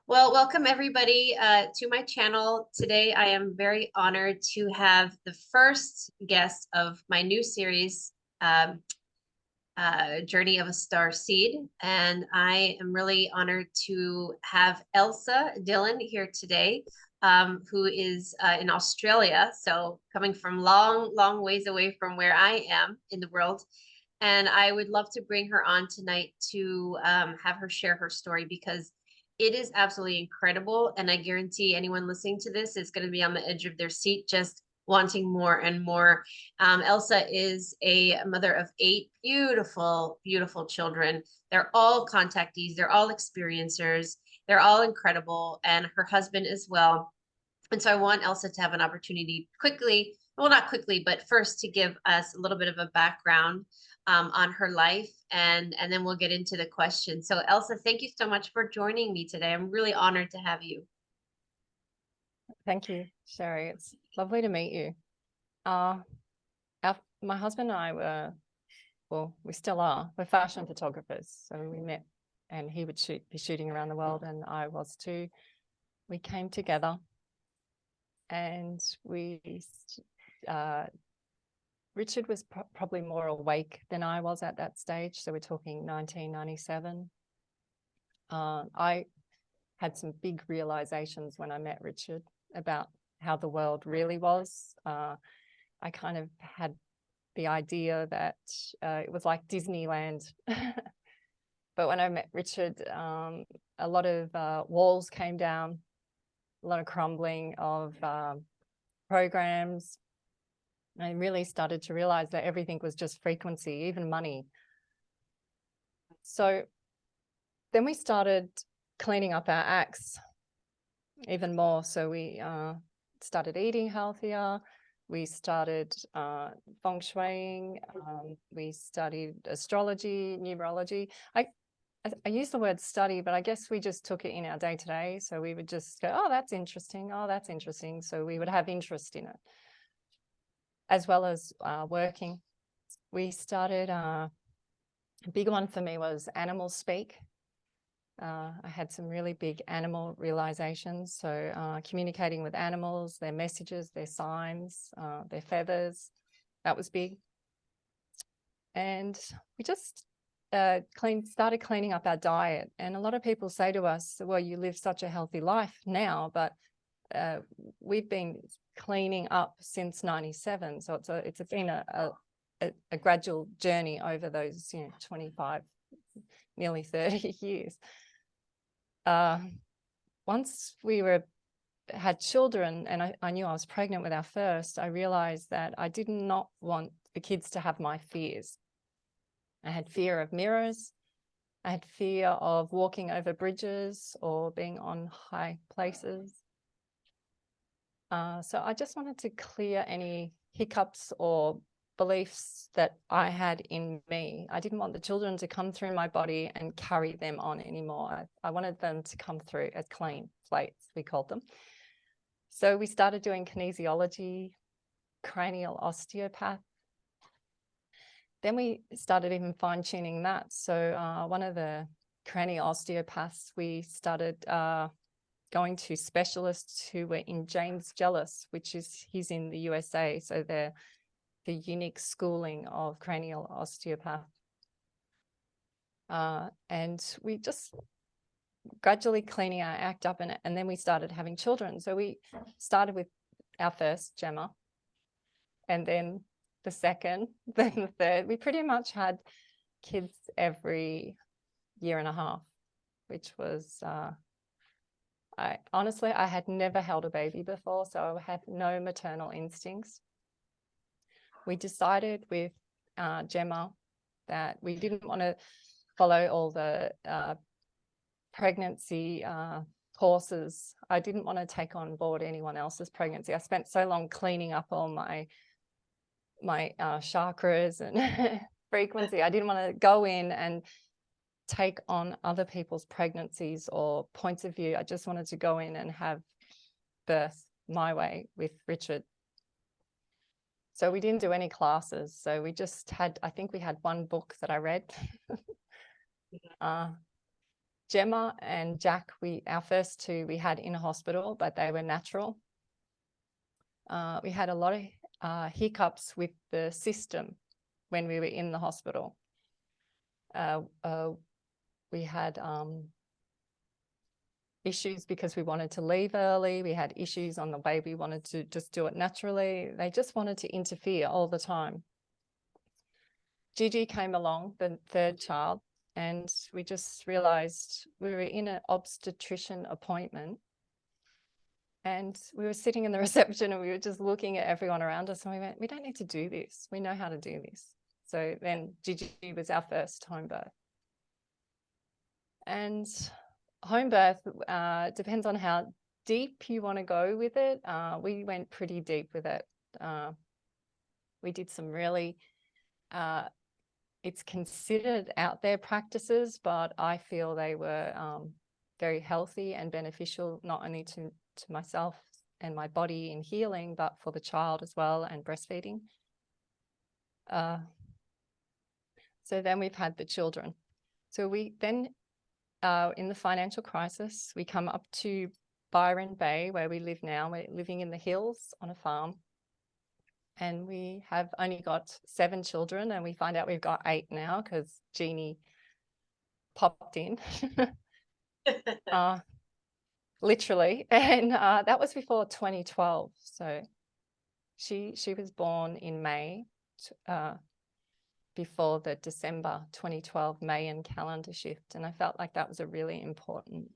Well, welcome everybody to my channel. Today, I am very honored to have the first guest of my new series, um, Journey of a Starseed. And I am really honored to have Elsa Dillon here today, who is in Australia. So coming from long, long ways away from where I am in the world. And I would love to bring her on tonight to have her share her story because it is absolutely incredible. And I guarantee anyone listening to this is going to be on the edge of their seat, just wanting more and more. Elsa is a mother of 8 beautiful, beautiful children. They're all contactees, they're all experiencers, they're all incredible, and her husband as well. And so I want Elsa to have an opportunity quickly, well, not quickly, but first to give us a little bit of a background on her life, and then we'll get into the question. So Elsa, thank you so much for joining me today. I'm really honored to have you. Thank you, Sherri. It's lovely to meet you. My husband and I were, well, we still are, we're fashion photographers. So we met and he would be shooting around the world and I was too. We came together and Richard was probably more awake than I was at that stage. So we're talking 1997. I had some big realizations when I met Richard about how the world really was. I kind of had the idea that it was like Disneyland. But when I met Richard, a lot of walls came down, a lot of crumbling of programs. I really started to realize that everything was just frequency, even money. So then we started cleaning up our acts even more. So we started eating healthier. We started feng shuiing. We studied astrology, numerology. I use the word study, but I guess we just took it in our day to day. So we would just go, oh, that's interesting. Oh, that's interesting. So we would have interest in it, as well as working. We started, a big one for me was animal speak. I had some really big animal realizations. So communicating with animals, their messages, their signs, their feathers, that was big. And we just started cleaning up our diet. And a lot of people say to us, well, you live such a healthy life now, but we've been cleaning up since 97. So it's been a gradual journey over those 25, nearly 30 years. Once we had children and I knew I was pregnant with our first, I realized that I did not want the kids to have my fears. I had fear of mirrors. I had fear of walking over bridges or being on high places. So I just wanted to clear any hiccups or beliefs that I had in me. I didn't want the children to come through my body and carry them on anymore. I wanted them to come through as clean slates, we called them. So we started doing kinesiology, cranial osteopath. Then we started even fine-tuning that. So one of the cranial osteopaths, we started going to specialists who were in James Jealous, he's in the USA. So they're the unique schooling of cranial osteopath. And we just gradually cleaning our act up and then we started having children. So we started with our first, Gemma, and then the second, then the third. We pretty much had kids every year and a half, which was, I had never held a baby before, so I had no maternal instincts. We decided with Gemma that we didn't want to follow all the pregnancy courses. I didn't want to take on board anyone else's pregnancy. I spent so long cleaning up all my chakras and frequency. I didn't want to go in and take on other people's pregnancies or points of view. I just wanted to go in and have birth my way with Richard. So we didn't do any classes. So we just had, I think we had one book that I read. Gemma and Jack, our first two we had in a hospital, but they were natural. We had a lot of hiccups with the system when we were in the hospital. We had issues because we wanted to leave early. We had issues on the way we wanted to just do it naturally. They just wanted to interfere all the time. Gigi came along, the third child, and we just realized we were in an obstetrician appointment, and we were sitting in the reception and we were just looking at everyone around us, and we went, we don't need to do this. We know how to do this. So then Gigi was our first home birth. And home birth depends on how deep you want to go with it. We went pretty deep with it. We did some really, it's considered out there practices, but I feel they were very healthy and beneficial, not only to myself and my body in healing, but for the child as well, and breastfeeding. So then we've had the children. So we then, in the financial crisis, we come up to Byron Bay, where we live now. We're living in the hills on a farm. And we have only got 7 children, and we find out we've got 8 now because Jeannie popped in. Literally. And that was before 2012. So she was born in May, before the December 2012 Mayan calendar shift. And I felt like that was a really important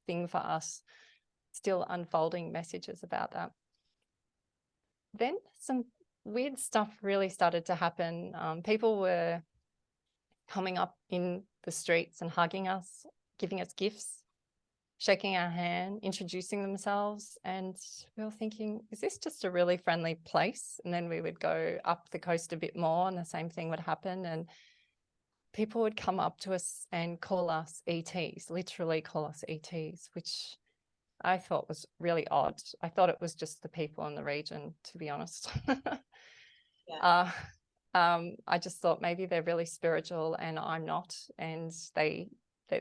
thing for us, still unfolding messages about that. Then some weird stuff really started to happen. People were coming up in the streets and hugging us, giving us gifts, shaking our hand, introducing themselves. And we were thinking, is this just a really friendly place? And then we would go up the coast a bit more and the same thing would happen. And people would come up to us and call us ETs, literally call us ETs, which I thought was really odd. I thought it was just the people in the region, to be honest. Yeah. I just thought maybe they're really spiritual and I'm not, and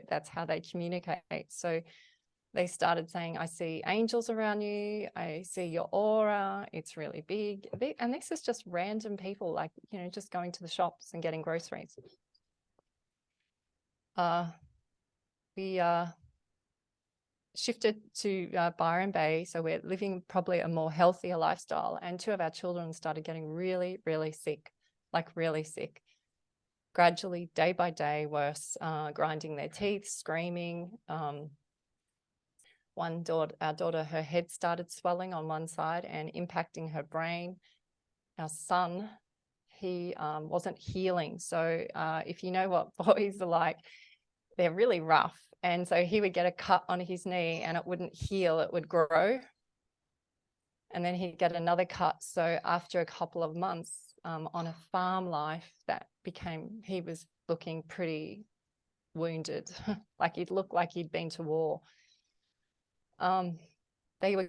that's how they communicate. So they started saying, I see angels around you, I see your aura, it's really big. And this is just random people, like, you know, just going to the shops and getting groceries. We shifted to Byron Bay, so we're living probably a more healthier lifestyle, and 2 of our children started getting really, really sick, like really sick. Gradually, day by day, worse, grinding their teeth, screaming. Our daughter, her head started swelling on one side and impacting her brain. Our son, he wasn't healing. So if you know what boys are like, they're really rough. And so he would get a cut on his knee and it wouldn't heal, it would grow. And then he'd get another cut. So after a couple of months on a farm life, he was looking pretty wounded, like he'd look like he'd been to war. They were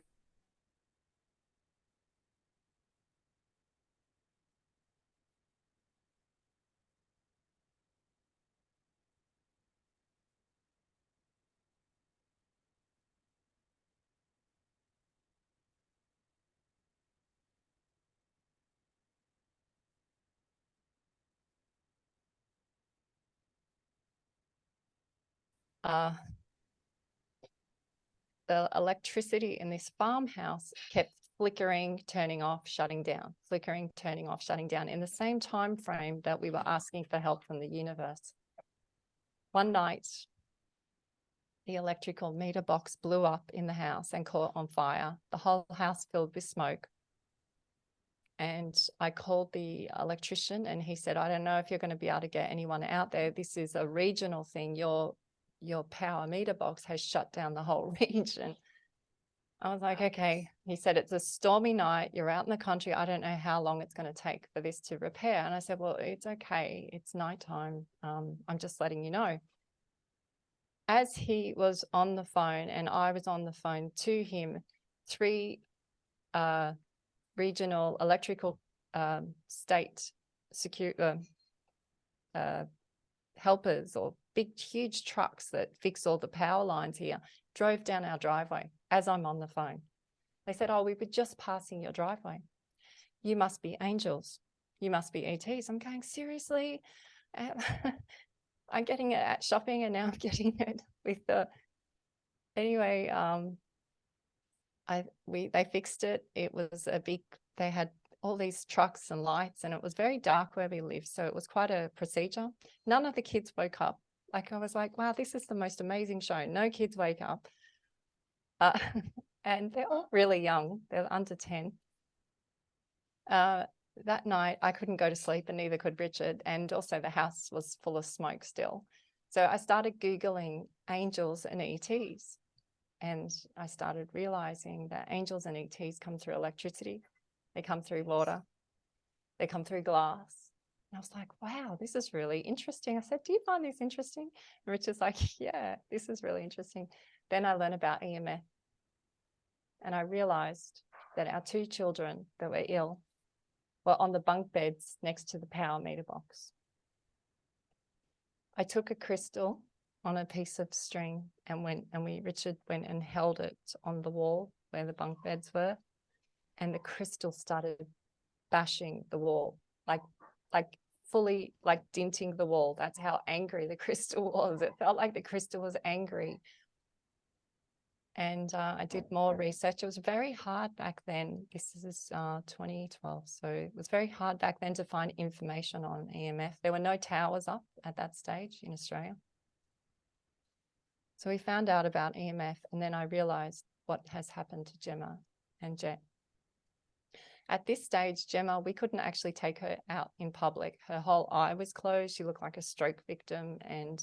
the electricity in this farmhouse kept flickering, turning off, shutting down, flickering, turning off, shutting down in the same time frame that we were asking for help from the universe. One night, the electrical meter box blew up in the house and caught on fire. The whole house filled with smoke. And I called the electrician and he said, I don't know if you're going to be able to get anyone out there. This is a regional thing. Your power meter box has shut down the whole region. I was like, okay. He said, it's a stormy night. You're out in the country. I don't know how long it's going to take for this to repair. And I said, well, it's okay. It's nighttime. I'm just letting you know. As he was on the phone and I was on the phone to him, 3 regional electrical state helpers or big, huge trucks that fix all the power lines here drove down our driveway as I'm on the phone. They said, oh, we were just passing your driveway. You must be angels. You must be ETs. I'm going, seriously? I'm getting it at shopping and now I'm getting it with the... Anyway, they fixed it. It was a big... They had all these trucks and lights, and it was very dark where we lived, so it was quite a procedure. None of the kids woke up. Like, I was like, wow, this is the most amazing show. No kids wake up. And they're all really young. They're under 10. That night, I couldn't go to sleep, and neither could Richard. And also the house was full of smoke still. So I started Googling angels and ETs. And I started realizing that angels and ETs come through electricity. They come through water. They come through glass. And I was like, wow, this is really interesting. I said, do you find this interesting? And Richard's like, yeah, this is really interesting. Then I learned about EMF. And I realized that our 2 children that were ill were on the bunk beds next to the power meter box. I took a crystal on a piece of string and Richard went and held it on the wall where the bunk beds were. And the crystal started bashing the wall, like fully like dinting the wall. That's how angry the crystal was. It felt like the crystal was angry. And I did more research. It was very hard back then. This is 2012. So it was very hard back then to find information on EMF. There were no towers up at that stage in Australia. So we found out about EMF, and then I realized what has happened to Gemma and Jet. At this stage, Gemma, we couldn't actually take her out in public. Her whole eye was closed. She looked like a stroke victim. And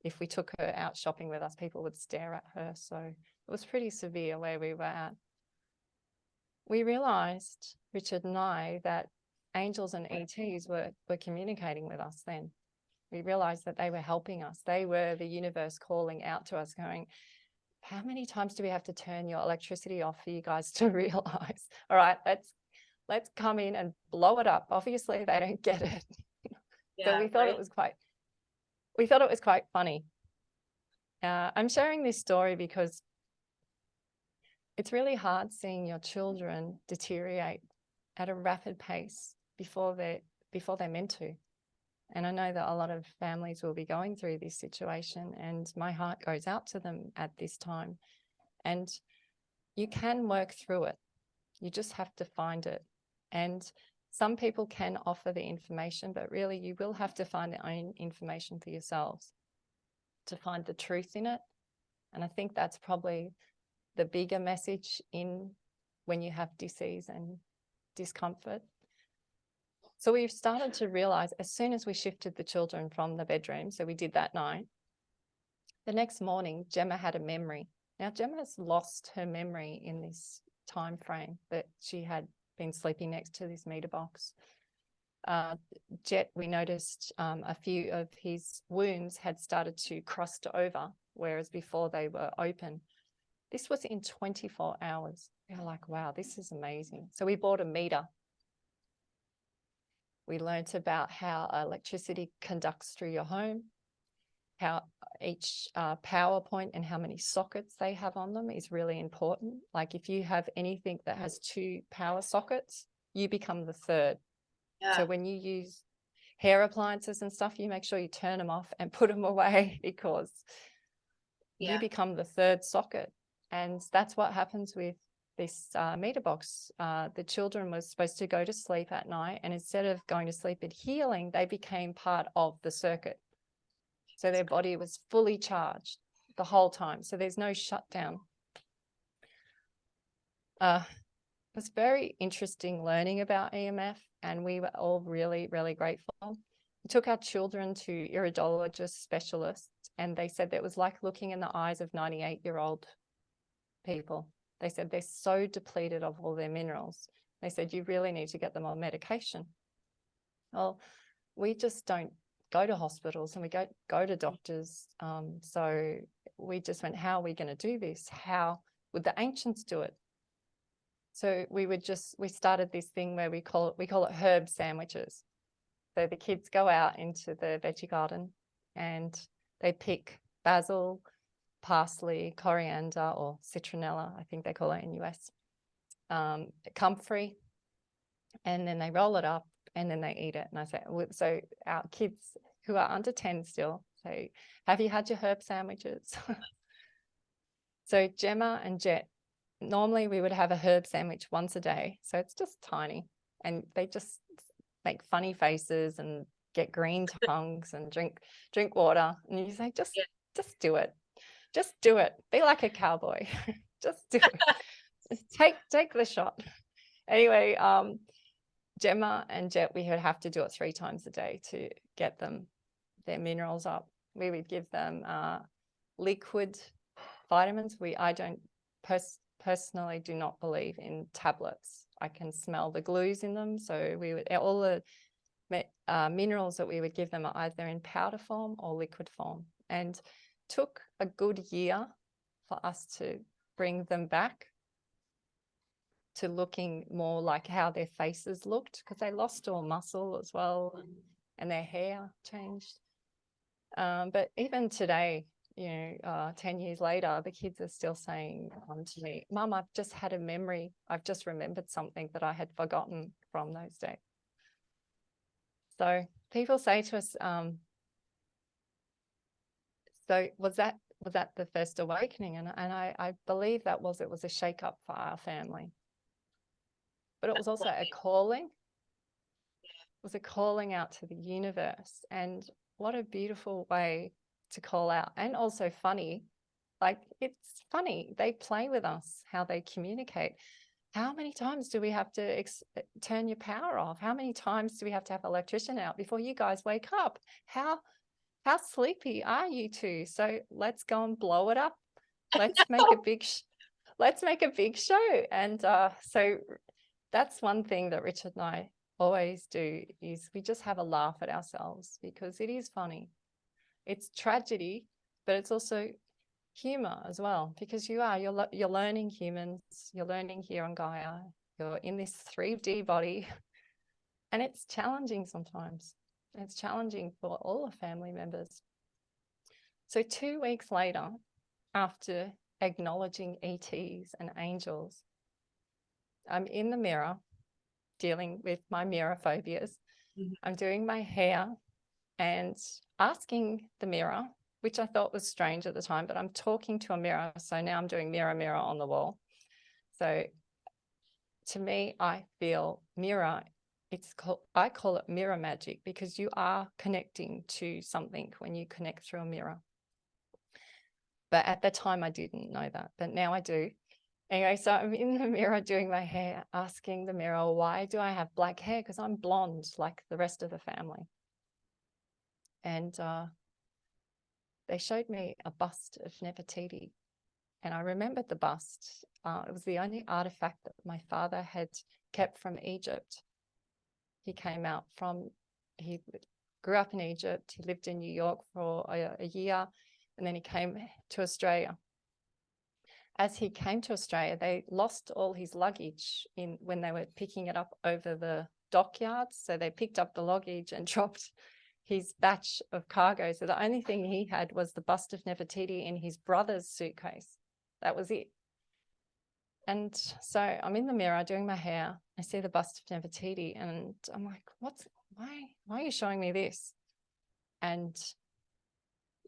if we took her out shopping with us, people would stare at her. So it was pretty severe where we were at. We realized, Richard and I, that angels and ETs were communicating with us then. We realized that they were helping us. They were the universe calling out to us going, how many times do we have to turn your electricity off for you guys to realize? All right, let's come in and blow it up. Obviously, they don't get it. Yeah, so we thought it was quite funny. I'm sharing this story because it's really hard seeing your children deteriorate at a rapid pace before they're meant to. And I know that a lot of families will be going through this situation, and my heart goes out to them at this time. And you can work through it. You just have to find it. And some people can offer the information, but really you will have to find your own information for yourselves to find the truth in it. And I think that's probably the bigger message in when you have disease and discomfort. So we've started to realize as soon as we shifted the children from the bedroom, so we did that night, the next morning, Gemma had a memory. Now, Gemma's lost her memory in this time frame that she had been sleeping next to this meter box. Jet, we noticed a few of his wounds had started to cross over, whereas before they were open. This was in 24 hours. We were like, wow, this is amazing. So we bought a meter. We learned about how electricity conducts through your home, how each power point and how many sockets they have on them is really important. Like if you have anything that has 2 power sockets, you become the 3rd. Yeah. So when you use hair appliances and stuff, you make sure you turn them off and put them away because you become the 3rd socket. And that's what happens with this meter box. The children were supposed to go to sleep at night, and instead of going to sleep and healing, they became part of the circuit. So their body was fully charged the whole time. So there's no shutdown. It was very interesting learning about EMF, and we were all really, really grateful. We took our children to iridologist specialists, and they said that it was like looking in the eyes of 98-year-old people. They said they're so depleted of all their minerals. They said, you really need to get them on medication. Well, we just don't go to hospitals and we go to doctors. So we just went, how are we going to do this? How would the ancients do it? So we started this thing where we call it herb sandwiches. So the kids go out into the veggie garden and They pick basil, parsley, coriander, or citronella, I think they call it in US, comfrey, and then they roll it up and then they eat it. And I say, so our kids who are under 10 still say, have you had your herb sandwiches? So Gemma and Jet, normally we would have a herb sandwich once a day. So it's just tiny, and they just make funny faces and get green tongues and drink water. And you say, just do it. Just do it. Be like a cowboy. Just do it. Take the shot. Anyway, Gemma and Jet, we would have to do it 3 times a day to get them their minerals up. We would give them liquid vitamins. I don't personally do not believe in tablets. I can smell the glues in them. So we would, all the minerals that we would give them are either in powder form or liquid form, and took a good year for us to bring them back to looking more like how their faces looked, because they lost all muscle as well, and their hair changed. But even today, 10 years later, the kids are still saying to me, Mum, I've just had a memory. I've just remembered something that I had forgotten from those days. So people say to us, so was that the first awakening? And I believe it was a shake-up for our family. But it was also a calling. It was a calling out to the universe. And what a beautiful way to call out, and also funny. Like, it's funny. They play with us, how they communicate. How many times do we have to turn your power off? How many times do we have to have electrician out before you guys wake up? How sleepy are you two? So let's go and blow it up. Let's make a big show. And so that's one thing that Richard and I always do, is we just have a laugh at ourselves, because it is funny. It's tragedy, but it's also humor as well, because you're learning humans, you're learning here on Gaia, you're in this 3D body, and it's challenging sometimes. It's challenging for all the family members. So 2 weeks later, after acknowledging ETs and angels, I'm in the mirror dealing with my mirror phobias. I'm doing my hair and asking the mirror, which I thought was strange at the time, but I'm talking to a mirror. So now I'm doing mirror, mirror on the wall. So to me, I feel mirror, I call it mirror magic, because you are connecting to something when you connect through a mirror. But at the time I didn't know that, but now I do. Anyway, so I'm in the mirror doing my hair, asking the mirror, why do I have black hair? Because I'm blonde like the rest of the family. And they showed me a bust of Nefertiti. And I remembered the bust. It was the only artifact that my father had kept from Egypt. He grew up in Egypt. He lived in New York for a year, and then he came to Australia. As he came to Australia, they lost all his luggage when they were picking it up over the dockyards. So they picked up the luggage and dropped his batch of cargo. So the only thing he had was the bust of Nefertiti in his brother's suitcase. That was it. And so I'm in the mirror doing my hair. I see the bust of Nefertiti, and I'm like, why are you showing me this? And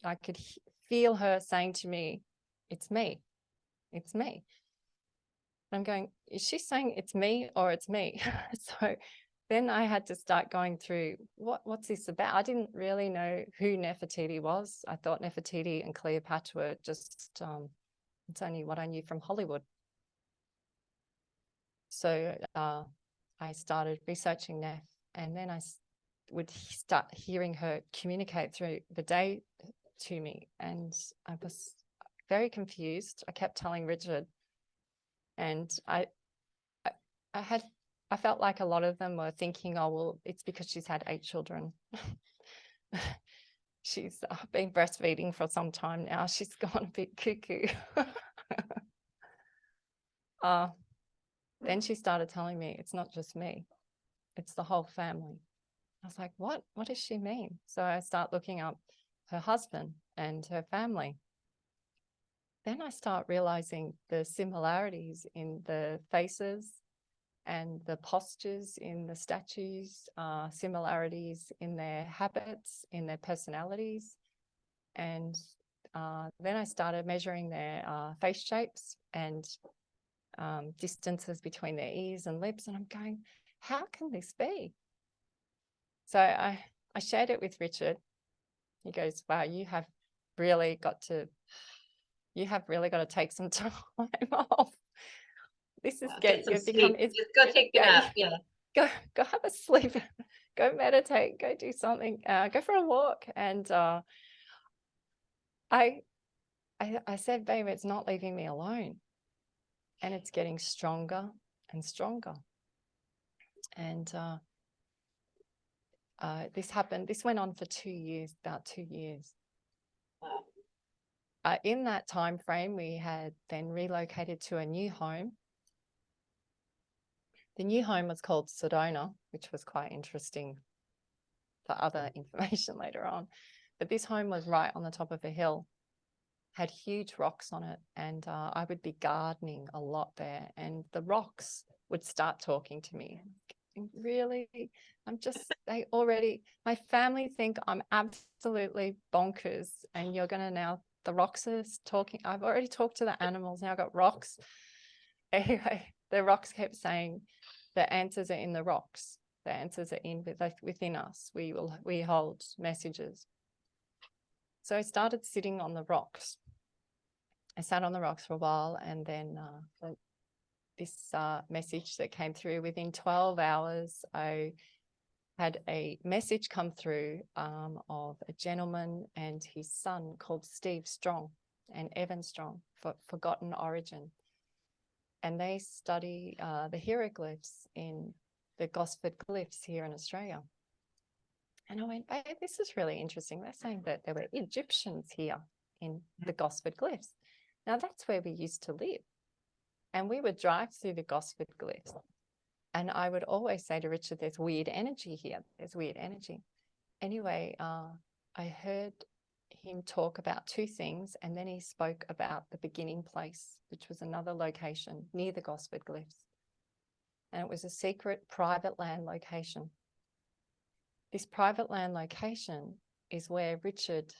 I could feel her saying to me, it's me. It's me. I'm going, is she saying it's me or it's me? So then I had to start going through, what's this about? I didn't really know who Nefertiti was. I thought Nefertiti and Cleopatra were just, it's only what I knew from Hollywood. So I started researching Nef, and then I would start hearing her communicate through the day to me, and I was very confused. I kept telling Richard, and I felt like a lot of them were thinking, oh, well, it's because she's had 8 children. She's been breastfeeding for some time now. She's gone a bit cuckoo. Then she started telling me, it's not just me, it's the whole family. I was like, what does she mean? So I start looking up her husband, and her family. Then I start realizing the similarities in the faces and the postures in the statues, similarities in their habits, in their personalities. And then I started measuring their face shapes and distances between their ears and lips. And I'm going, how can this be? So I shared it with Richard. He goes, wow, you have really got to take some time off. This is Get some sleep. Just go take a nap. Yeah. Go have a sleep. Go meditate. Go do something. Go for a walk. And I said, babe, it's not leaving me alone, and it's getting stronger and stronger. And this happened. This went on for 2 years, about 2 years. Wow. In that time frame, we had then relocated to a new home. The new home was called Sedona, which was quite interesting for other information later on. But this home was right on the top of a hill, had huge rocks on it, and I would be gardening a lot there, and the rocks would start talking to me. Really? My family think I'm absolutely bonkers, and you're going to now, the rocks are talking. I've already talked to the animals, now I've got rocks. Anyway, the rocks kept saying, the answers are in the rocks. The answers are within us. We hold messages. So I started sitting on the rocks. I sat on the rocks for a while, and then this message that came through within 12 hours, I had a message come through of a gentleman and his son called Steve Strong and Evan Strong, for Forgotten Origin. And they study the hieroglyphs in the Gosford glyphs here in Australia. And I went, babe, this is really interesting. They're saying that there were Egyptians here in the Gosford glyphs. Now, that's where we used to live. And we would drive through the Gosford glyphs. And I would always say to Richard, there's weird energy here. There's weird energy. Anyway, I heard him talk about two things, and then he spoke about the beginning place, which was another location near the Gosford glyphs. And it was a secret private land location. This private land location is where Richard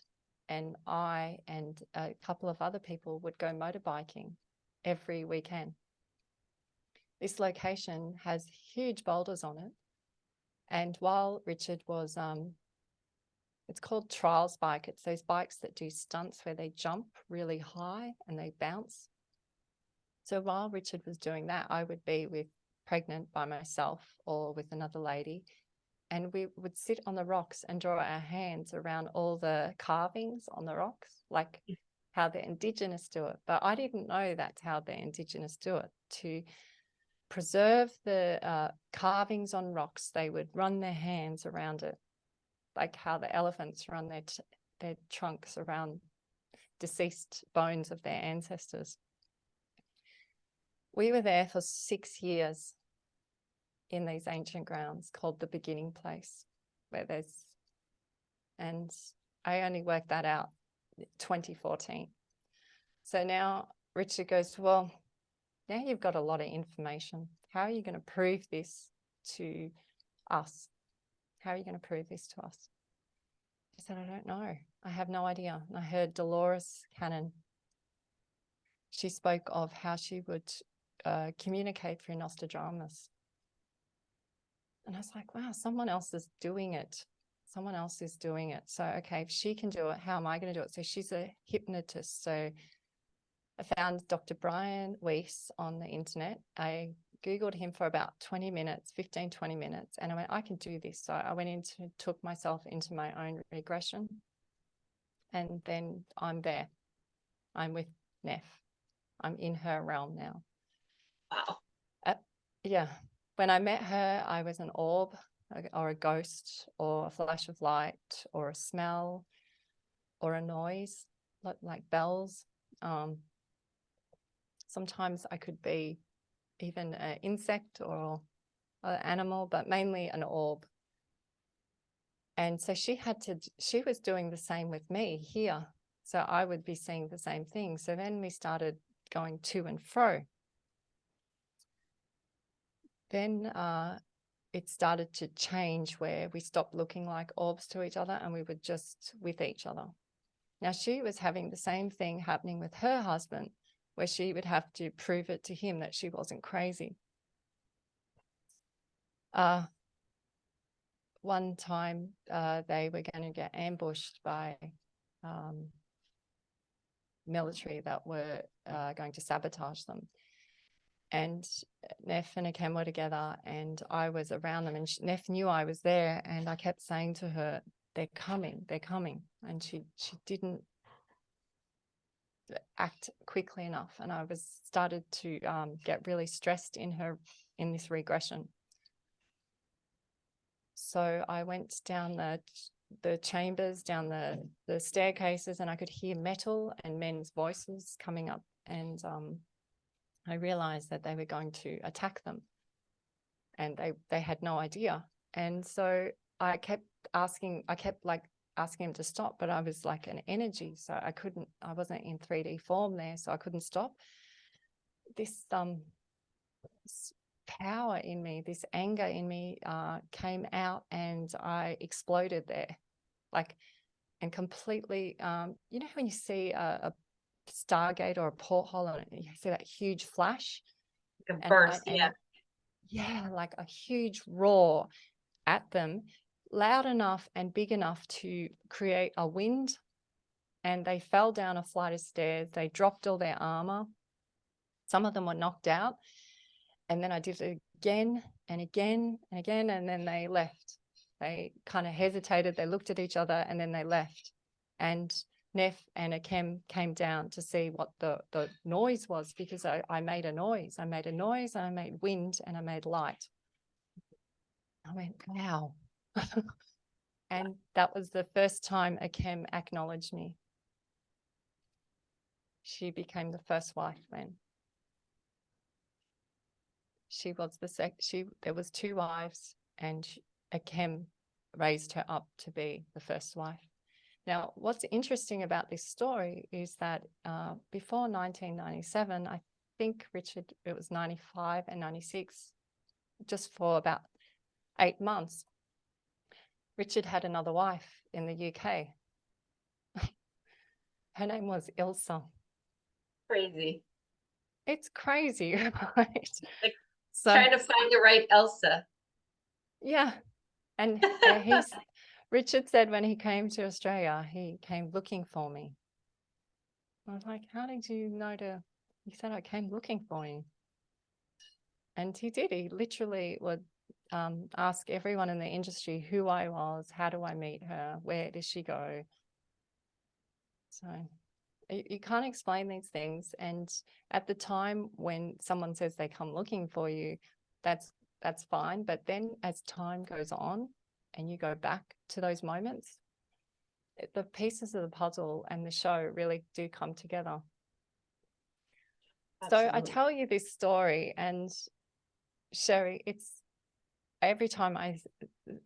and I and a couple of other people would go motorbiking every weekend. This location has huge boulders on it. And while Richard was, it's called trials bike. It's those bikes that do stunts where they jump really high and they bounce. So while Richard was doing that, I would be pregnant by myself or with another lady. And we would sit on the rocks and draw our hands around all the carvings on the rocks, like how the Indigenous do it. But I didn't know that's how the Indigenous do it. To preserve the carvings on rocks, they would run their hands around it, like how the elephants run their trunks around deceased bones of their ancestors. We were there for 6 years in these ancient grounds called the beginning place, and I only worked that out 2014. So now Richard goes, well, now you've got a lot of information. How are you going to prove this to us? How are you going to prove this to us? I said, I don't know. I have no idea. And I heard Dolores Cannon. She spoke of how she would communicate through Nostradamus. And I was like, wow, someone else is doing it. Someone else is doing it. So, okay, if she can do it, how am I going to do it? So she's a hypnotist. So I found Dr. Brian Weiss on the internet. I Googled him for about 20 minutes, 15, 20 minutes. And I went, I can do this. So I went took myself into my own regression. And then I'm there. I'm with Nef. I'm in her realm now. Wow. Yeah. When I met her, I was an orb or a ghost or a flash of light or a smell or a noise, like bells. Sometimes I could be even an insect or an animal, but mainly an orb. And so she was doing the same with me here. So I would be seeing the same thing. So then we started going to and fro. Then it started to change where we stopped looking like orbs to each other and we were just with each other. Now, she was having the same thing happening with her husband, where she would have to prove it to him that she wasn't crazy. One time they were going to get ambushed by military that were going to sabotage them. And Neff and Akem were together and I was around them, and Neff knew I was there, and I kept saying to her, they're coming. And she didn't act quickly enough, and I started to get really stressed in this regression. So I went down the chambers, down the staircases, and I could hear metal and men's voices coming up, and I realized that they were going to attack them, and they had no idea. And so I kept asking him to stop, but I was like an energy, so I wasn't in 3D form there, so I couldn't stop. This power in me, this anger in me came out, and I exploded there, and completely, you know when you see a Stargate or a porthole and you see that huge flash? Like a burst, yeah. Yeah, like a huge roar at them, loud enough and big enough to create a wind, and they fell down a flight of stairs. They dropped all their armor. Some of them were knocked out, and then I did it again and again and again, and then they left. They kind of hesitated, they looked at each other, and then they left. And Neff and Akem came down to see what the noise was, because I made a noise. I made a noise, and I made wind, and I made light. I went, wow. And that was the first time Akem acknowledged me. She became the first wife then. She was there was 2 wives, and Akem raised her up to be the first wife. Now, what's interesting about this story is that before 1997, I think Richard, it was 95 and 96, just for about 8 months, Richard had another wife in the UK. Her name was Elsa. Crazy. It's crazy, right? Like trying to find the right Elsa. Yeah. And Richard said when he came to Australia, he came looking for me. I was like, how did you know he said, I came looking for you. And he did. He literally would ask everyone in the industry who I was, how do I meet her, where does she go? So you can't explain these things. And at the time when someone says they come looking for you, that's fine. But then as time goes on and you go back to those moments, the pieces of the puzzle and the show really do come together. Absolutely. So I tell you this story, and Sherri, it's every time I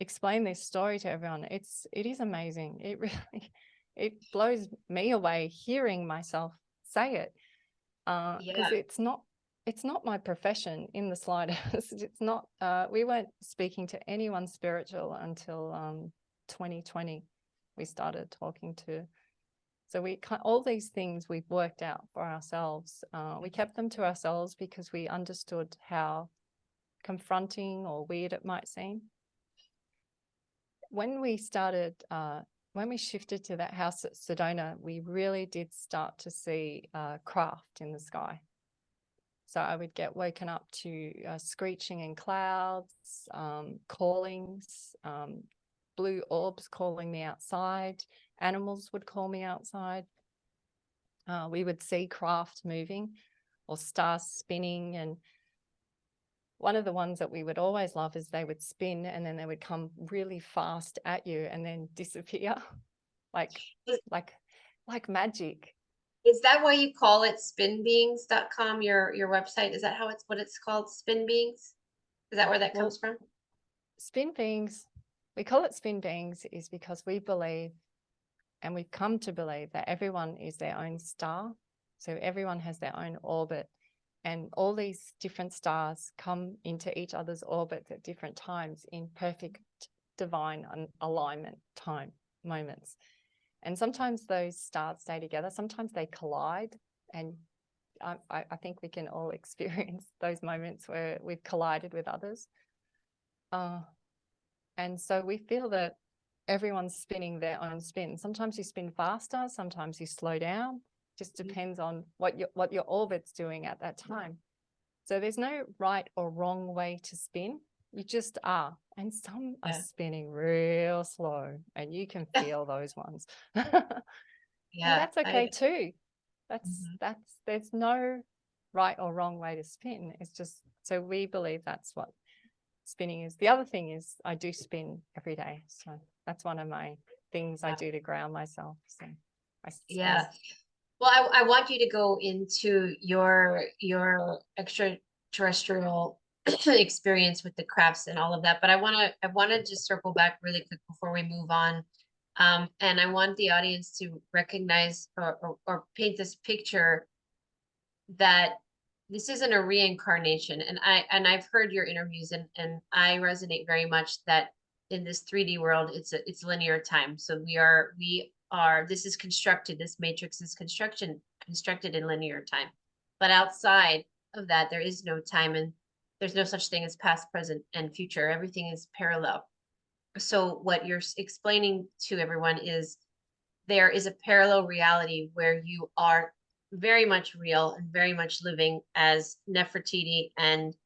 explain this story to everyone, it is amazing. It really, it blows me away hearing myself say it, because it's not my profession in the slightest. It's not. We weren't speaking to anyone spiritual until 2020. We started talking to. So all these things we've worked out for ourselves. We kept them to ourselves because we understood how confronting or weird it might seem. When we started, when we shifted to that house at Sedona, we really did start to see craft in the sky. So I would get woken up to screeching in clouds, callings, blue orbs calling me outside. Animals would call me outside. We would see craft moving or stars spinning. And one of the ones that we would always love is they would spin and then they would come really fast at you and then disappear like magic. Is that why you call it spinbeings.com, your website? Is that what it's called, Spin Beings? Is that where that comes from? Spin Beings, we call it Spin Beings is because we believe And we've come to believe that everyone is their own star. So everyone has their own orbit. And all these different stars come into each other's orbits at different times in perfect divine alignment moments. And sometimes those stars stay together. Sometimes they collide. And I think we can all experience those moments where we've collided with others. And so we feel that everyone's spinning their own spin. Sometimes you spin faster, sometimes you slow down. Just depends on what your orbit's doing at that time. So there's no right or wrong way to spin. You just are. And some are spinning real slow, and you can feel those ones. And that's okay too. There's no right or wrong way to spin. It's just, so we believe that's what spinning is. The other thing is I do spin every day. So that's one of my things I do to ground myself. So well, I want you to go into your extraterrestrial experience with the crafts and all of that, but I want to just circle back really quick before we move on. And I want the audience to recognize or paint this picture that this isn't a reincarnation. And I've heard your interviews, and I resonate very much that in this 3D world, it's linear time. So we are this is constructed, this matrix is constructed in linear time. But outside of that, there is no time, and there's no such thing as past, present, and future. Everything is parallel. So what you're explaining to everyone is there is a parallel reality where you are very much real and very much living as Nefertiti, and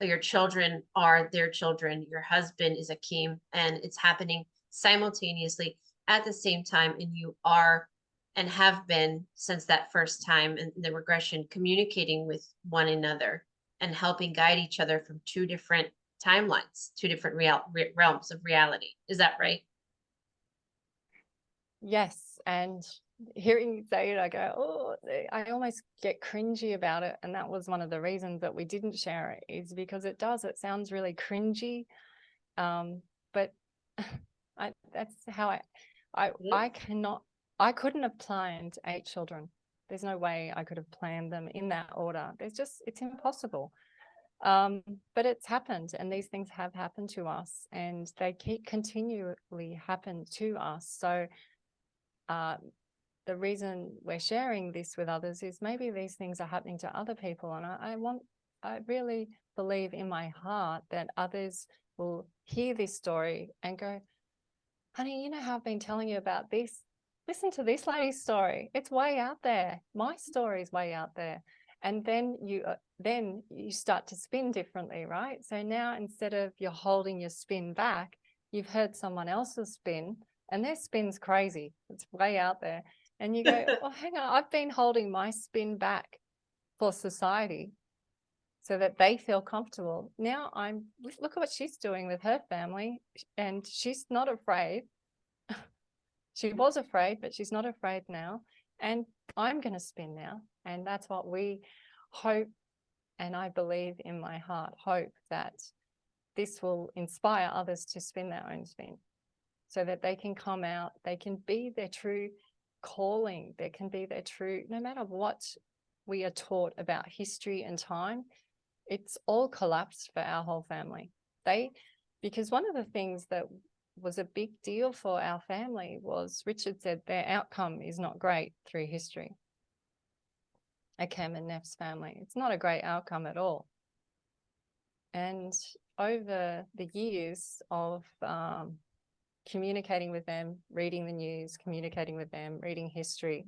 your children are their children. Your husband is Akeem, and it's happening simultaneously at the same time. And you are and have been since that first time in the regression, communicating with one another and helping guide each other from two different timelines, two different realms of reality. Is that right? Yes. And hearing you say it, I go, oh, I almost get cringy about it. And that was one of the reasons that we didn't share it, is because it sounds really cringy. But that's how I couldn't have planned 8 children. There's no way I could have planned them in that order. It's impossible. But it's happened, and these things have happened to us, and they continually happen to us. So the reason we're sharing this with others is maybe these things are happening to other people. And I really believe in my heart that others will hear this story and go, honey, you know how I've been telling you about this? Listen to this lady's story. It's way out there. My story is way out there. And then you start to spin differently, right? So now, instead of you're holding your spin back, you've heard someone else's spin, and their spin's crazy. It's way out there. And you go, oh, hang on, I've been holding my spin back for society so that they feel comfortable. Now look at what she's doing with her family, and she's not afraid. She was afraid, but she's not afraid now. And I'm going to spin now. And that's what we hope, and I believe in my heart, hope that this will inspire others to spin their own spin so that they can come out, they can be their true calling, they can be their true, no matter what we are taught about history and time, it's all collapsed for our whole family. Because one of the things that was a big deal for our family was Richard said their outcome is not great through history. Akem and Nef's family, it's not a great outcome at all. And over the years of communicating with them, reading the news, communicating with them, reading history,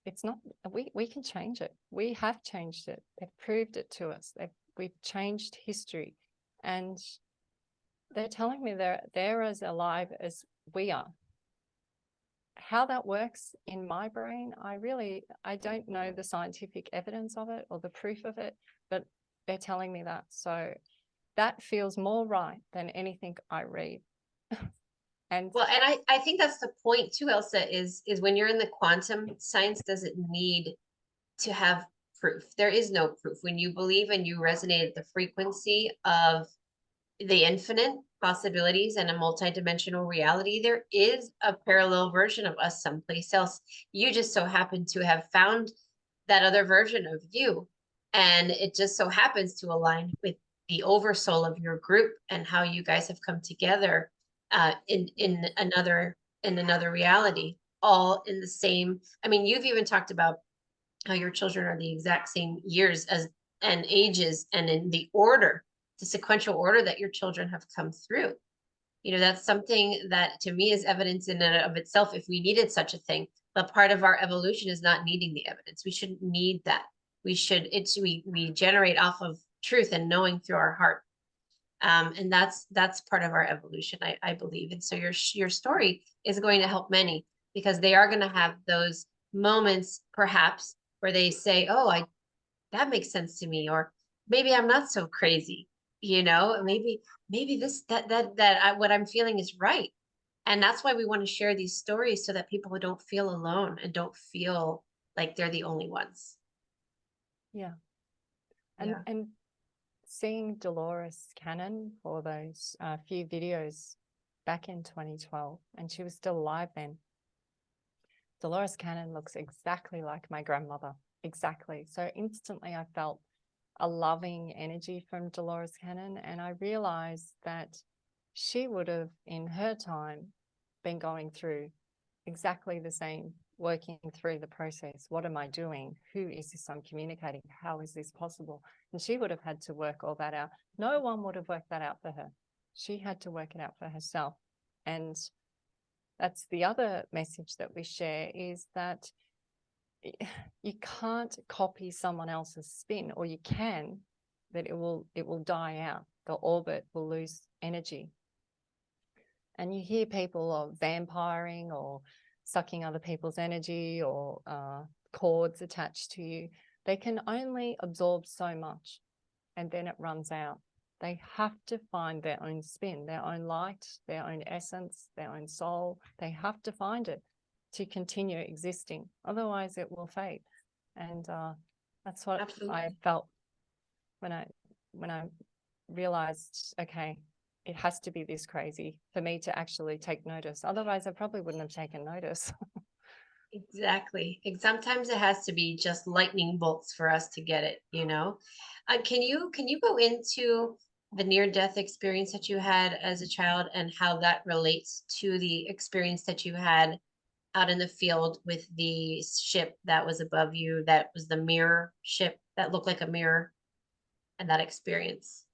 it's not, we can change it. We have changed it. They've proved it to us. We've changed history. And they're telling me they're as alive as we are. How that works in my brain, I don't know the scientific evidence of it or the proof of it, but they're telling me that. So that feels more right than anything I read. And I think that's the point too, Elsa, is when you're in the quantum, science doesn't need to have proof. There is no proof. When you believe and you resonate at the frequency of the infinite, possibilities and a multidimensional reality, there is a parallel version of us someplace else. You just so happen to have found that other version of you. And it just so happens to align with the oversoul of your group and how you guys have come together in another reality, all in the same. I mean, you've even talked about how your children are the exact same years as and ages and in the sequential order that your children have come through. You know, that's something that to me is evidence in and of itself if we needed such a thing. But part of our evolution is not needing the evidence. We shouldn't need that. We generate off of truth and knowing through our heart. And that's part of our evolution, I believe. And so your story is going to help many because they are going to have those moments perhaps where they say, oh, that makes sense to me, or maybe I'm not so crazy, maybe this what I'm feeling is right. And that's why we want to share these stories so that people don't feel alone and don't feel like they're the only ones. Yeah. And seeing Dolores Cannon for those few videos back in 2012, and she was still alive then. Dolores Cannon looks exactly like my grandmother, exactly. So instantly I felt a loving energy from Dolores Cannon, and I realized that she would have, in her time, been going through exactly the same, working through the process. What am I doing? Who is this I'm communicating? How is this possible? And she would have had to work all that out. No one would have worked that out for her. She had to work it out for herself. And that's the other message that we share, is that you can't copy someone else's spin, or you can, but it will die out. The orbit will lose energy. And you hear people of vampiring or sucking other people's energy, or cords attached to you. They can only absorb so much, and then it runs out. They have to find their own spin, their own light, their own essence, their own soul. They have to find it to continue existing. Otherwise, it will fade. And that's what Absolutely. I felt when I realized, okay, it has to be this crazy for me to actually take notice. Otherwise, I probably wouldn't have taken notice. Exactly. Sometimes it has to be just lightning bolts for us to get it, Can you go into the near-death experience that you had as a child and how that relates to the experience that you had out in the field with the ship that was above you, that was the mirror ship that looked like a mirror, and that experience?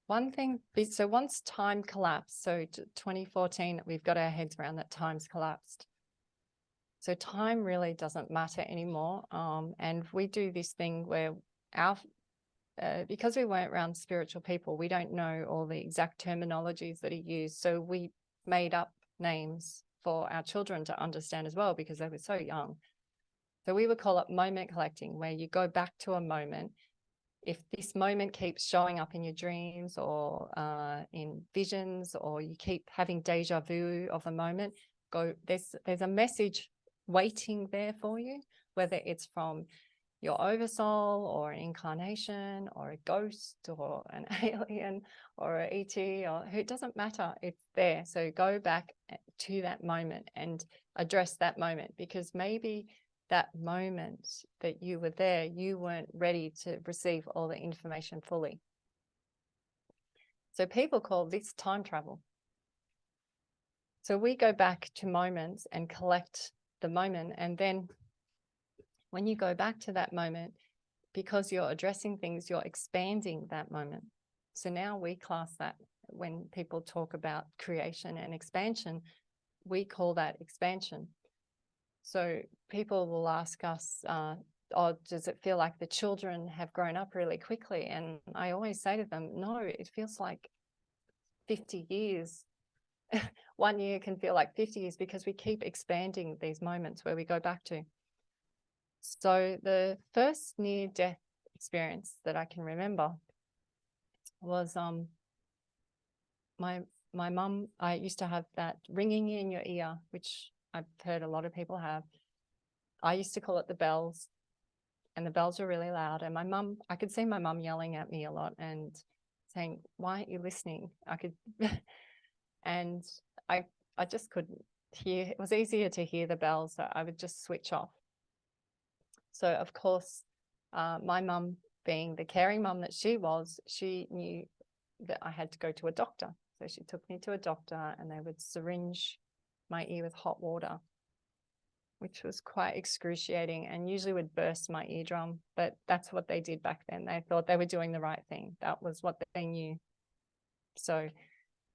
One thing, so once time collapsed, so 2014, we've got our heads around that time's collapsed. So time really doesn't matter anymore. And we do this thing where because we weren't around spiritual people, we don't know all the exact terminologies that are used. So we made up names for our children to understand as well, because they were so young. So we would call it moment collecting, where you go back to a moment. If this moment keeps showing up in your dreams or in visions, or you keep having deja vu of a moment, there's a message waiting there for you, whether it's from your oversoul or an incarnation or a ghost or an alien or an ET, or it doesn't matter, it's there. So go back to that moment and address that moment, because maybe that moment that you were there, you weren't ready to receive all the information fully. So people call this time travel. So we go back to moments and collect the moment, and then when you go back to that moment, because you're addressing things, you're expanding that moment. So now we class that, when people talk about creation and expansion, we call that expansion. So people will ask us, oh, does it feel like the children have grown up really quickly? And I always say to them, no, it feels like 50 years. 1 year can feel like 50 years, because we keep expanding these moments where we go back to. So the first near-death experience that I can remember was my mum. I used to have that ringing in your ear, which I've heard a lot of people have. I used to call it the bells, and the bells were really loud. And my mum, I could see my mum yelling at me a lot and saying, why aren't you listening? I could, and I just couldn't hear. It was easier to hear the bells, so I would just switch off. So of course, my mum, being the caring mum that she was, she knew that I had to go to a doctor. So she took me to a doctor, and they would syringe my ear with hot water, which was quite excruciating and usually would burst my eardrum. But that's what they did back then. They thought they were doing the right thing. That was what they knew. So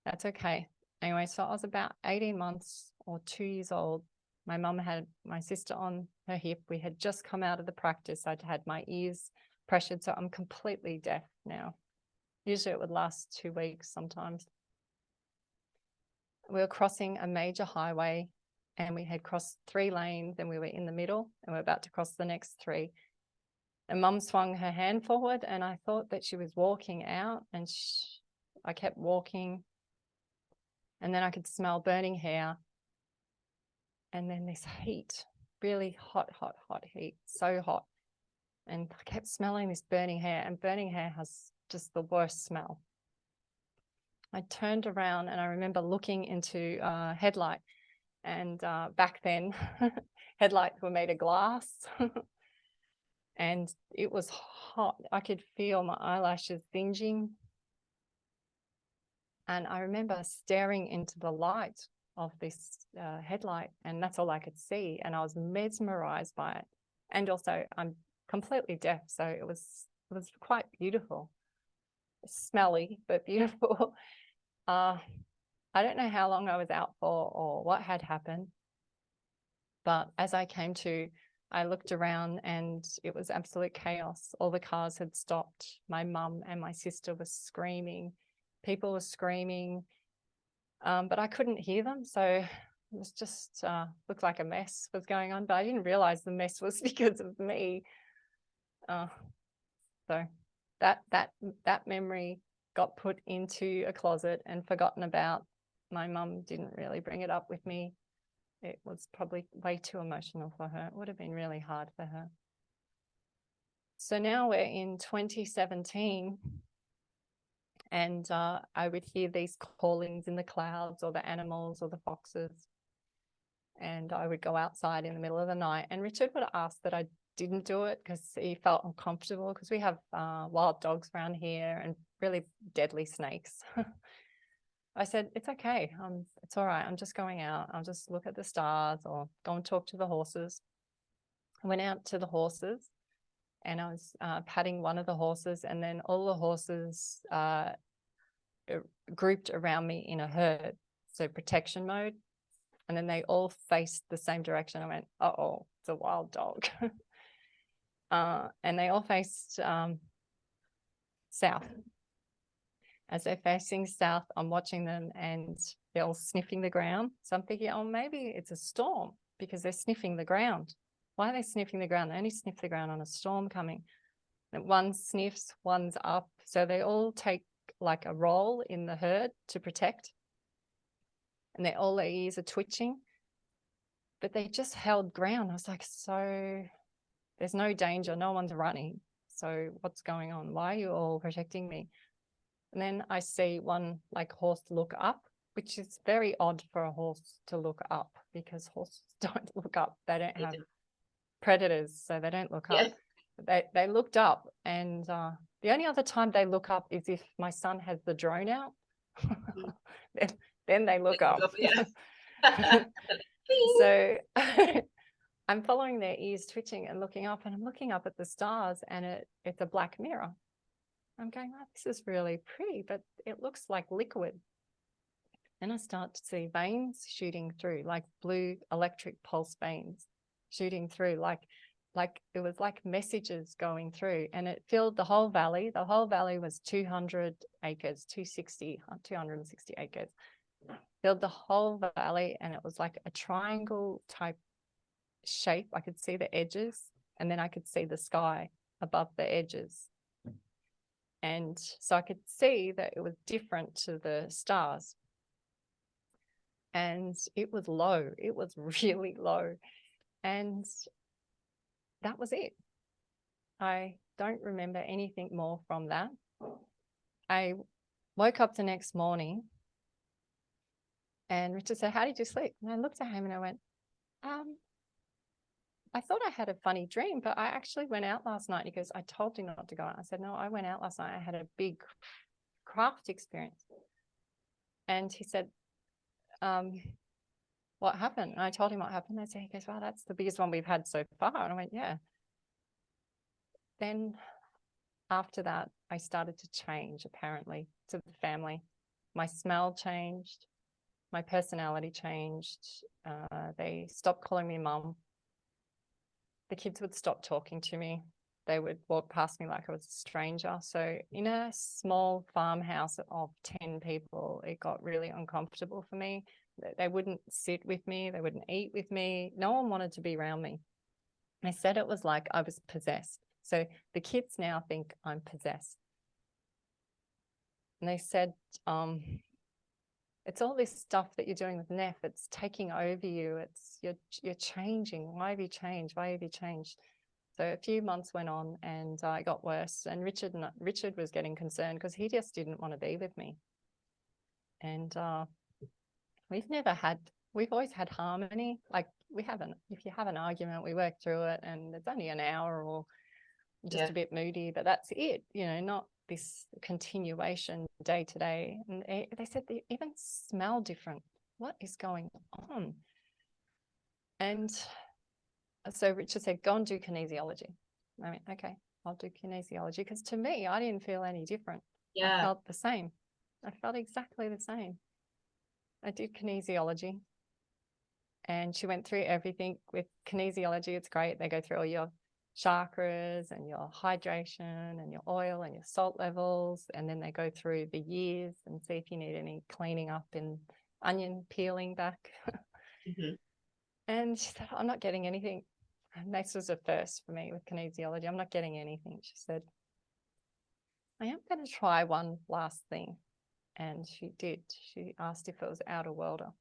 that's okay. Anyway, so I was about 18 months or 2 years old. My mum had my sister on her hip. We had just come out of the practice. I'd had my ears pressured, so I'm completely deaf now. Usually it would last 2 weeks sometimes. We were crossing a major highway, and we had crossed 3 lanes, and we were in the middle, and we're about to cross the next 3. And Mum swung her hand forward, and I thought that she was walking out, and I kept walking, and then I could smell burning hair, and then this heat, really hot, hot, hot heat, so hot. And I kept smelling this burning hair, and burning hair has just the worst smell. I turned around, and I remember looking into a headlight, and back then headlights were made of glass and it was hot. I could feel my eyelashes singeing, and I remember staring into the light of this headlight, and that's all I could see, and I was mesmerized by it. And also I'm completely deaf, so it was quite beautiful, smelly but beautiful. I don't know how long I was out for or what had happened, but as I came to, I looked around and it was absolute chaos. All the cars had stopped. My mum and my sister were screaming. People were screaming, but I couldn't hear them. So it was just looked like a mess was going on, but I didn't realize the mess was because of me. So that memory got put into a closet and forgotten about. My mum didn't really bring it up with me. It was probably way too emotional for her. It would have been really hard for her. So now we're in 2017, and I would hear these callings in the clouds, or the animals, or the foxes. And I would go outside in the middle of the night, and Richard would ask that I didn't do it because he felt uncomfortable, because we have wild dogs around here and really deadly snakes. I said, it's okay. It's all right. I'm just going out. I'll just look at the stars or go and talk to the horses. I went out to the horses, and I was patting one of the horses, and then all the horses grouped around me in a herd, so protection mode. And then they all faced the same direction. I went, uh-oh, it's a wild dog. And they all faced south. As they're facing south, I'm watching them, and they're all sniffing the ground. So I'm thinking, oh, maybe it's a storm because they're sniffing the ground. Why are they sniffing the ground? They only sniff the ground on a storm coming. And one sniffs, one's up. So they all take like a role in the herd to protect. And all their ears are twitching. But they just held ground. I was like, so there's no danger. No one's running. So what's going on? Why are you all protecting me? And then I see one like horse look up, which is very odd for a horse to look up, because horses don't look up. They don't have predators, so they don't look up. They looked up, and the only other time they look up is if my son has the drone out. then they look up. So I'm following their ears twitching and looking up, and I'm looking up at the stars, and it's a black mirror. I'm going, oh, this is really pretty, but it looks like liquid. And I start to see veins shooting through, like blue electric pulse veins shooting through, like it was like messages going through, and it filled the whole valley. The whole valley was 200 acres, 260 acres. Filled the whole valley, and it was like a triangle type shape. I could see the edges, and then I could see the sky above the edges. And so I could see that it was different to the stars. And it was low. It was really low. And that was it. I don't remember anything more from that. I woke up the next morning and Richard said, "How did you sleep?" And I looked at him and I went, I thought I had a funny dream, but I actually went out last night. He goes, "I told you not to go out." I said, "No, I went out last night. I had a big craft experience." And he said, "What happened?" And I told him what happened. I said, he goes, "Well, that's the biggest one we've had so far." And I went, "Yeah." Then after that, I started to change, apparently, to the family. My smell changed. My personality changed. They stopped calling me mum. The kids would stop talking to me. They would walk past me like I was a stranger. So in a small farmhouse of 10 people, it got really uncomfortable for me. They wouldn't sit with me. They wouldn't eat with me. No one wanted to be around me. I said it was like I was possessed. So the kids now think I'm possessed. And they said, it's all this stuff that you're doing with Neph. It's taking over you. It's you're changing. Why have you changed? Why have you changed? So a few months went on, and it got worse. And Richard was getting concerned because he just didn't want to be with me. And we've always had harmony. Like if you have an argument, we work through it, and it's only an hour or just a bit moody, but that's it. Not this continuation day to day. And they said they even smell different. What is going on? And so Richard said, "Go and do kinesiology." I went, "Okay, I'll do kinesiology," because to me, I didn't feel any different. I felt the same. I felt exactly the same. I did kinesiology, and she went through everything with kinesiology. It's great. They go through all your chakras and your hydration and your oil and your salt levels, and then they go through the years and see if you need any cleaning up and onion peeling back. Mm-hmm. And she said, "I'm not getting anything." And this was a first for me with kinesiology. "I'm not getting anything." She said, "I am going to try one last thing." And she did. She asked if it was outer worlder.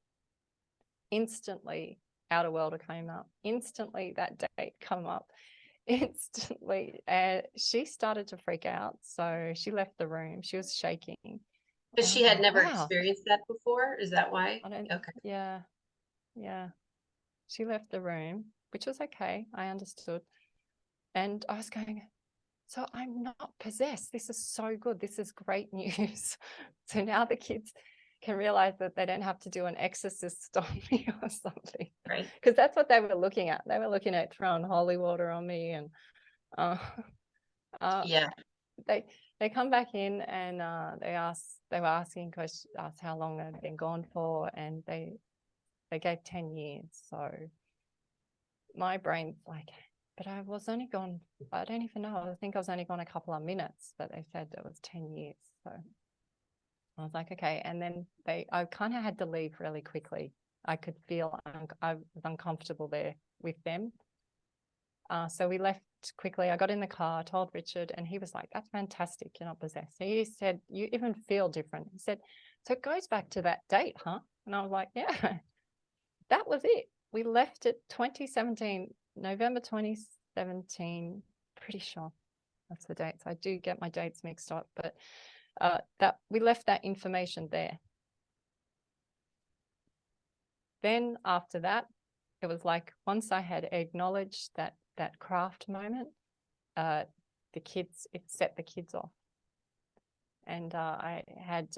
Instantly, outer worlder came up. Instantly, that date came up. Instantly, she started to freak out. So she left the room. She was shaking. But she had never Wow. experienced that before. Is that why? Okay. Yeah. She left the room, which was okay. I understood. And I was going, so I'm not possessed. This is so good. This is great news. So now the kids can realize that they don't have to do an exorcist on me or something. Right. Because that's what they were looking at. They were looking at throwing holy water on me. And they come back in, and they were asking questions, asked how long they'd been gone for, and they gave 10 years. So my brain's like, but I was only gone, I don't even know. I think I was only gone a couple of minutes, but they said it was 10 years. So I was like, okay. And then I kind of had to leave really quickly. I could feel I was uncomfortable there with them. So we left quickly. I got in the car, told Richard, and he was like, "That's fantastic. You're not possessed." He said, "You even feel different." He said, "So it goes back to that date, huh?" And I was like, "Yeah, that was it. We left it 2017, November 2017, pretty sure that's the dates. I do get my dates mixed up, but that we left that information there. Then after that, it was like once I had acknowledged that craft moment, it set the kids off. And I had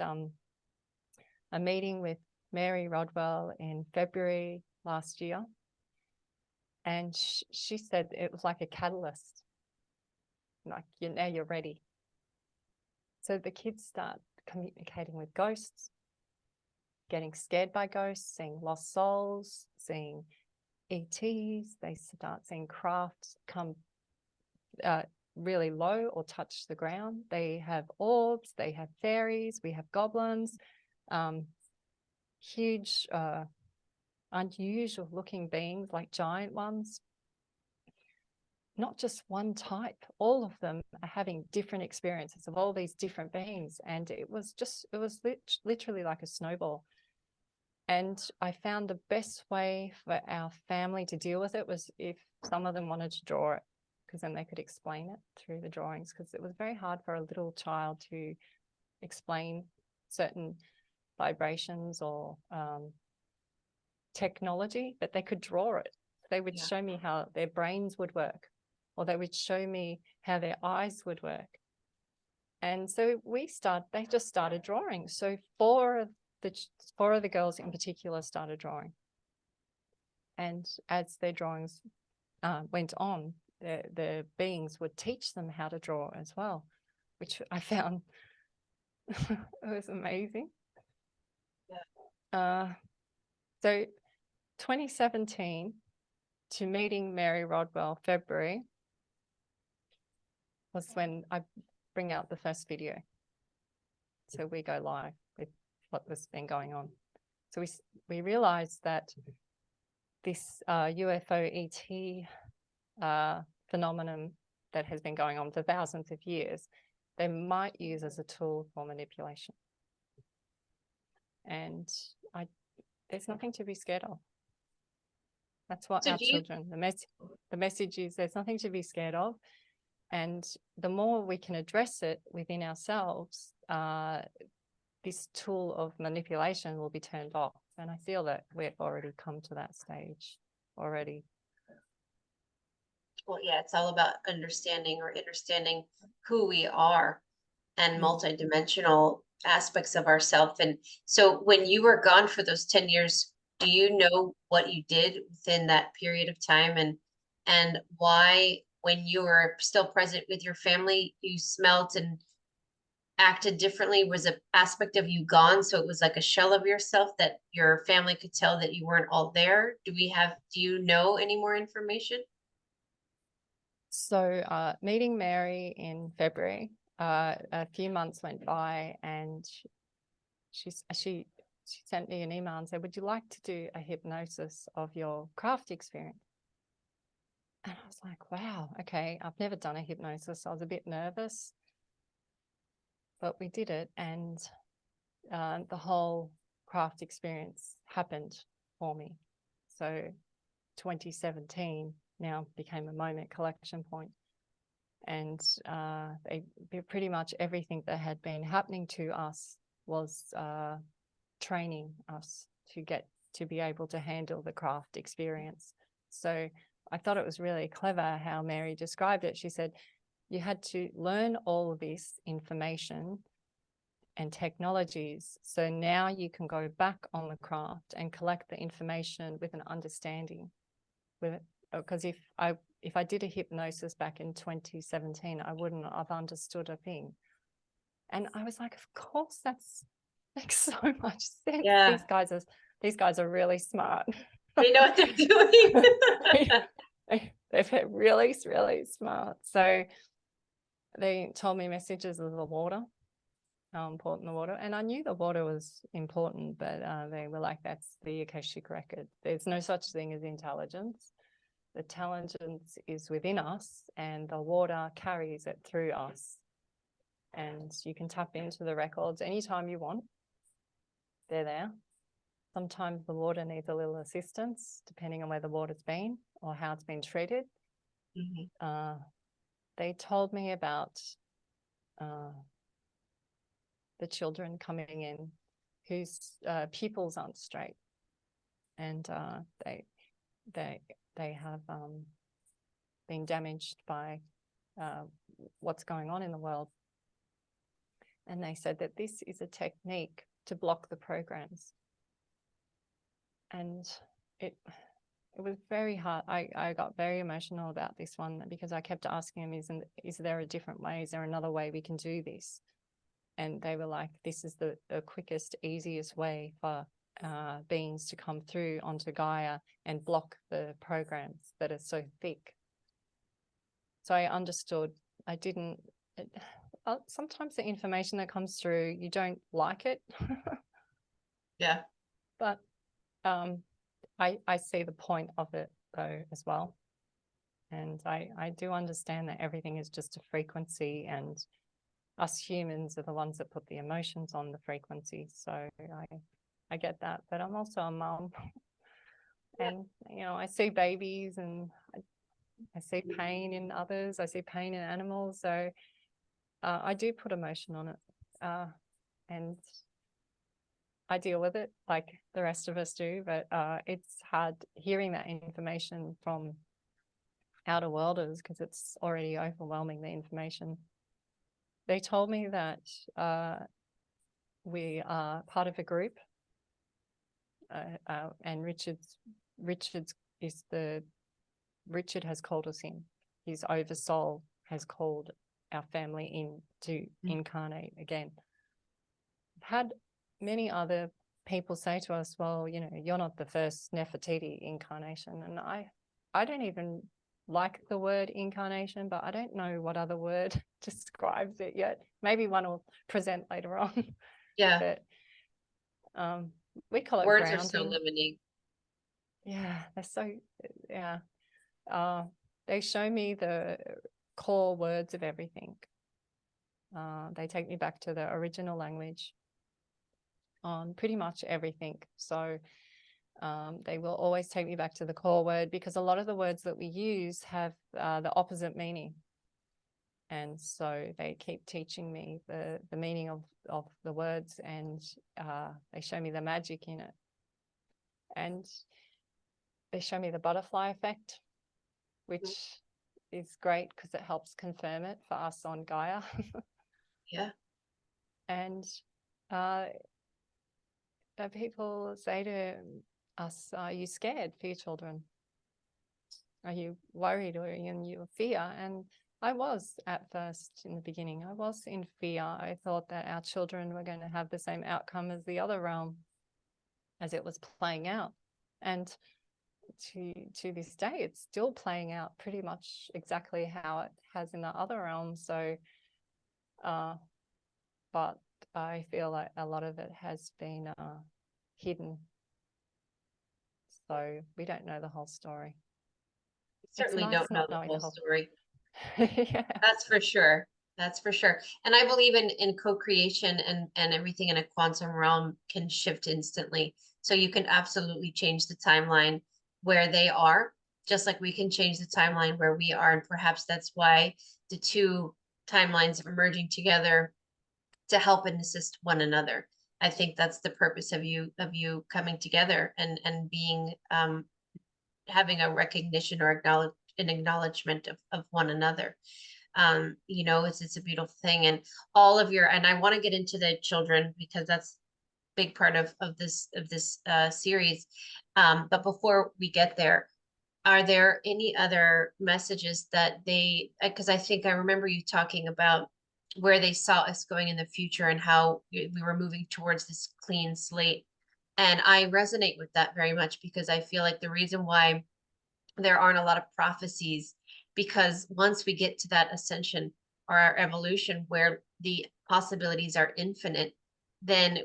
a meeting with Mary Rodwell in February last year. And she said it was like a catalyst. Like, now you're ready. So the kids start communicating with ghosts, getting scared by ghosts, seeing lost souls, seeing ETs. They start seeing crafts come really low or touch the ground. They have orbs, they have fairies, we have goblins, huge, unusual looking beings, like giant ones. Not just one type, all of them are having different experiences of all these different beings. And it was literally like a snowball. And I found the best way for our family to deal with it was if some of them wanted to draw it, because then they could explain it through the drawings, because it was very hard for a little child to explain certain vibrations or technology, but they could draw it. They would show me how their brains would work, or they would show me how their eyes would work. And so they just started drawing. So four of the girls in particular started drawing. And as their drawings went on, the beings would teach them how to draw as well, which I found it was amazing. So 2017 to meeting Mary Rodwell, February, was when I bring out the first video. So we go live with what was been going on. So we realized that this UFO ET phenomenon that has been going on for thousands of years, they might use as a tool for manipulation. And there's nothing to be scared of. That's what our children, the message is, there's nothing to be scared of. And the more we can address it within ourselves, this tool of manipulation will be turned off. And I feel that we've already come to that stage already. Well, yeah, it's all about understanding who we are and multidimensional aspects of ourselves. And so when you were gone for those 10 years, do you know what you did within that period of time, and why, when you were still present with your family, you smelt and acted differently? Was an aspect of you gone, so it was like a shell of yourself that your family could tell that you weren't all there? Do you know any more information? So meeting Mary in February, a few months went by, and she sent me an email and said, would you like to do a hypnosis of your craft experience? And I was like, wow, okay, I've never done a hypnosis. I was a bit nervous, but we did it, and the whole craft experience happened for me. So 2017 now became a moment collection point. And pretty much everything that had been happening to us was training us to be able to handle the craft experience. So I thought it was really clever how Mary described it. She said, you had to learn all of this information and technologies, so now you can go back on the craft and collect the information with an understanding. Because if I did a hypnosis back in 2017, I wouldn't have understood a thing. And I was like, of course, that's makes so much sense. Yeah. These guys are really smart. They know what they're doing. They're really, really smart. So they told me messages of the water, how important the water, and I knew the water was important, but they were like, that's the Akashic record. There's no such thing as intelligence. The intelligence is within us, and the water carries it through us. And you can tap into the records anytime you want. They're there. Sometimes the water needs a little assistance, depending on where the water's been or how it's been treated. Mm-hmm. They told me about the children coming in whose pupils aren't straight, and they have been damaged by what's going on in the world. And they said that this is a technique to block the programs. And it was very hard. I got very emotional about this one, because I kept asking him, is there a different way? Is there another way we can do this? And they were like, this is the quickest, easiest way for beings to come through onto Gaia and block the programs that are so thick. So I understood. I didn't. Sometimes the information that comes through, you don't like it. Yeah. But I see the point of it though as well. And I do understand that everything is just a frequency, and us humans are the ones that put the emotions on the frequency. So I get that, but I'm also a mom. And, I see babies, and I see pain in others. I see pain in animals. So I do put emotion on it. and I deal with it like the rest of us do, but it's hard hearing that information from outer worlders because it's already overwhelming, the information. They told me that we are part of a group, and Richard has called us in. His Oversoul has called our family in to incarnate again. I've had many other people say to us, well, you know, you're not the first Nefertiti incarnation. And I don't even like the word incarnation, but I don't know what other word describes it yet. Maybe one will present later on. Yeah. But we call it words grounding. are so limiting. Yeah, they're so, yeah. They show me the core words of everything. They take me back to the original language on pretty much everything. So they will always take me back to the core word, because a lot of the words that we use have the opposite meaning. And so they keep teaching me the meaning of the words, and they show me the magic in it. And they show me the butterfly effect, which is great because it helps confirm it for us on Gaia. Yeah. And people say to us, are you scared for your children? Are you worried or in your fear? And I was at first in the beginning. I was in fear. I thought that our children were going to have the same outcome as the other realm as it was playing out. And to this day, it's still playing out pretty much exactly how it has in the other realm. So, but I feel like a lot of it has been hidden. So we don't know the whole story. Certainly don't know the whole story. Yeah. That's for sure. That's for sure. And I believe in co-creation, and everything in a quantum realm can shift instantly. So you can absolutely change the timeline where they are, just like we can change the timeline where we are. And perhaps that's why the two timelines are merging together to help and assist one another. I think that's the purpose of you coming together and being having a recognition or an acknowledgement of one another. You know, it's a beautiful thing. And all of your, and I want to get into the children because that's a big part of this series. But before we get there, are there any other messages that because I think I remember you talking about where they saw us going in the future and how we were moving towards this clean slate. And I resonate with that very much, because I feel like the reason why there aren't a lot of prophecies, because once we get to that ascension or our evolution where the possibilities are infinite, then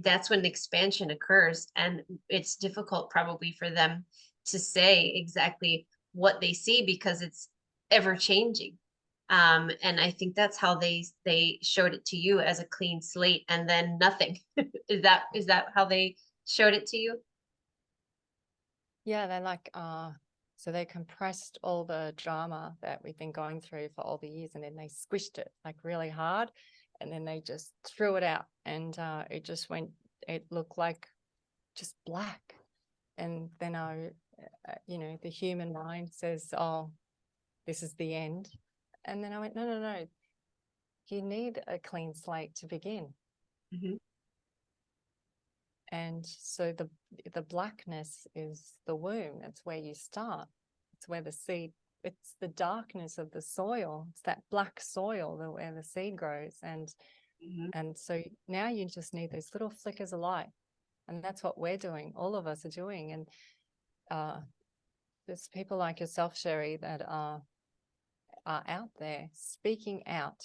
that's when the expansion occurs, and it's difficult probably for them to say exactly what they see because it's ever changing. And I think that's how they showed it to you, as a clean slate and then nothing. Is that how they showed it to you? Yeah, they're like so they compressed all the drama that we've been going through for all the years, and then they squished it like really hard, and then they just threw it out, and it looked like just black. And then the human mind says, oh, this is the end. And then I went, no, you need a clean slate to begin. Mm-hmm. And so the blackness is the womb. It's where you start. It's where the seed, it's the darkness of the soil. It's that black soil where the seed grows. And so now you just need those little flickers of light. And that's what we're doing. All of us are doing. And there's people like yourself, Sherri, that are out there speaking out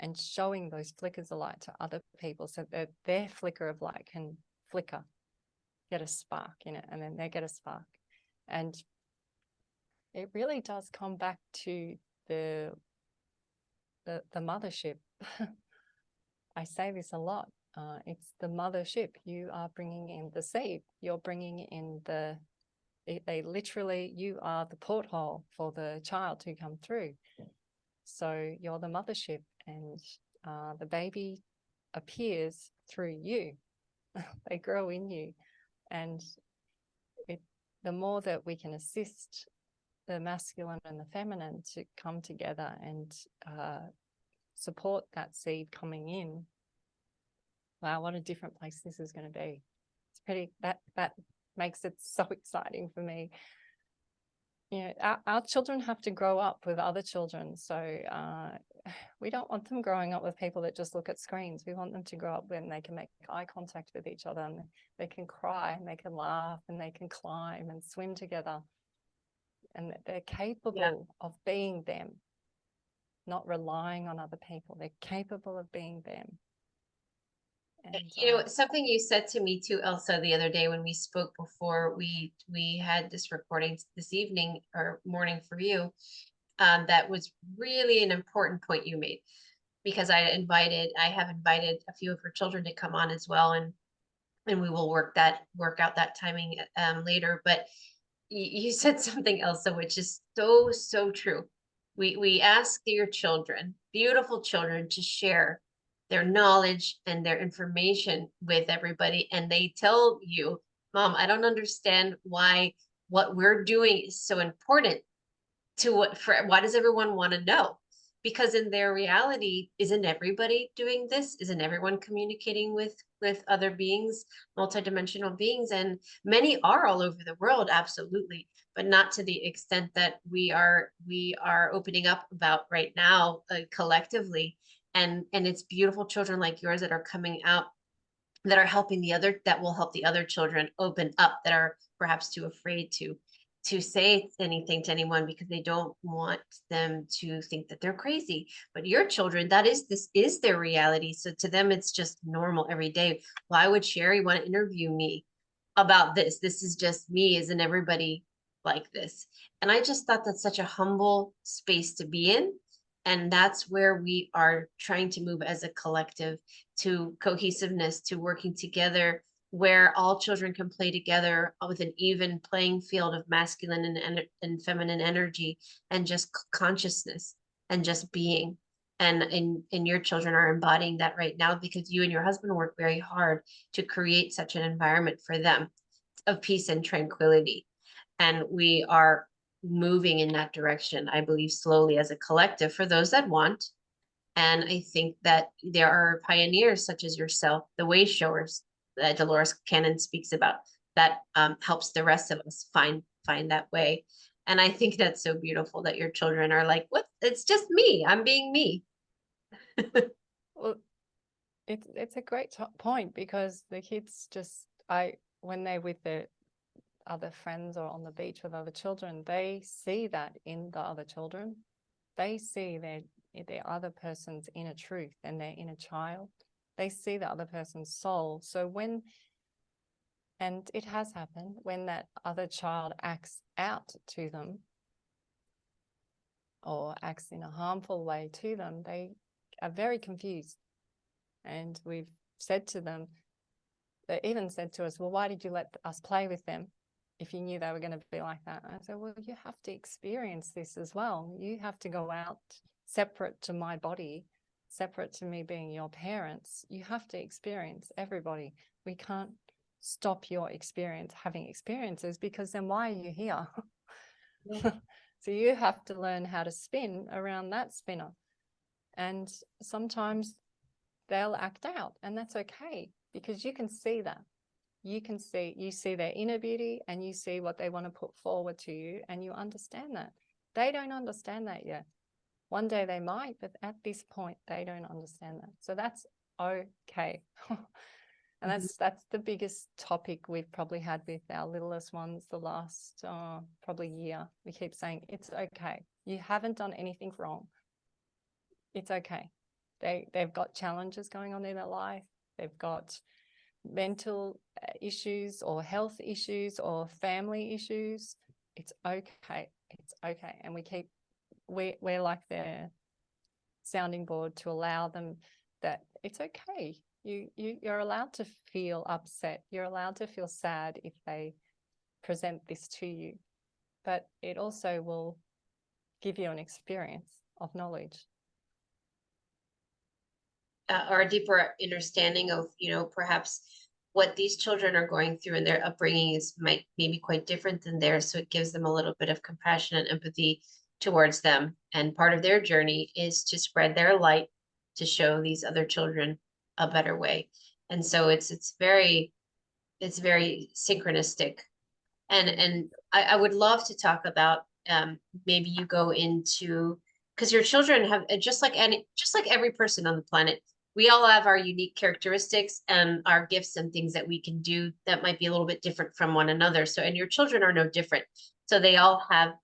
and showing those flickers of light to other people, so that their flicker of light can flicker, get a spark in it, and then they get a spark. And it really does come back to the mothership. I say this a lot. It's the mothership. You are bringing in the seed. You're bringing in they literally, you are the porthole for the child to come through. So you're the mothership, and the baby appears through you. They grow in you. And the more that we can assist the masculine and the feminine to come together and support that seed coming in, wow, what a different place this is going to be. It's pretty, that makes it so exciting for me. You know, our children have to grow up with other children. So we don't want them growing up with people that just look at screens. We want them to grow up when they can make eye contact with each other, and they can cry and they can laugh and they can climb and swim together. And they're capable of being them, not relying on other people. They're capable of being them. And, you know, something you said to me too, Elsa, the other day when we spoke before we had this recording this evening or morning for you, that was really an important point you made, because I have invited a few of her children to come on as well, and we will work out that timing later. But you said something, Elsa, which is so true. We ask your children, beautiful children, to share their knowledge and their information with everybody, and they tell you, Mom, I don't understand why what we're doing is so important to why does everyone want to know? Because in their reality, isn't everybody doing this? Isn't everyone communicating with other beings, multidimensional beings? And many are all over the world, absolutely, but not to the extent that we are opening up about right now, collectively. And it's beautiful children like yours that are coming out, that are helping that will help the other children open up, that are perhaps too afraid to say anything to anyone because they don't want them to think that they're crazy. But your children, this is their reality. So to them, it's just normal every day. Why would Sherri want to interview me about this? This is just me. Isn't everybody like this? And I just thought that's such a humble space to be in. And that's where we are trying to move as a collective, to cohesiveness, to working together, where all children can play together with an even playing field of masculine and feminine energy, and just consciousness and just being. And your children are embodying that right now, because you and your husband work very hard to create such an environment for them of peace and tranquility. And we are moving in that direction, I believe, slowly as a collective, for those that want. And I think that there are pioneers such as yourself, the way showers that Dolores Cannon speaks about, that helps the rest of us find that way. And I think that's so beautiful that your children are like, what? It's just me. I'm being me. Well, it's a great point, because the kids when they're with their other friends or on the beach with other children, they see that in the other children. They see their other person's inner truth and their inner child. They see the other person's soul. So and it has happened, when that other child acts out to them or acts in a harmful way to them, they are very confused. And we've said to them, they even said to us, well, why did you let us play with them if you knew they were going to be like that? And I said, well, you have to experience this as well. You have to go out separate to my body, separate to me being your parents. You have to experience everybody. We can't stop your experience having experiences, because then why are you here? Yeah. So you have to learn how to spin around that spinner. And sometimes they'll act out, and that's okay, because you can see that. You see their inner beauty, and you see what they want to put forward to you, and you understand that. They don't understand that yet. One day they might, but at this point they don't understand that. So that's okay. And that's the biggest topic we've probably had with our littlest ones the last probably year. We keep saying, it's okay. You haven't done anything wrong. It's okay. They've got challenges going on in their life. They've got mental issues or health issues or family issues. It's okay. It's okay. And we're like their sounding board to allow them that it's okay. You're allowed to feel upset. You're allowed to feel sad if they present this to you. But it also will give you an experience of knowledge. or a deeper understanding of, perhaps what these children are going through, and their upbringing is might maybe quite different than theirs. So it gives them a little bit of compassion and empathy towards them. And part of their journey is to spread their light to show these other children a better way. And so it's very synchronistic. And I would love to talk about, maybe you go into, because your children have, just like every person on the planet, we all have our unique characteristics and our gifts and things that we can do that might be a little bit different from one another. So, and your children are no different. So they all have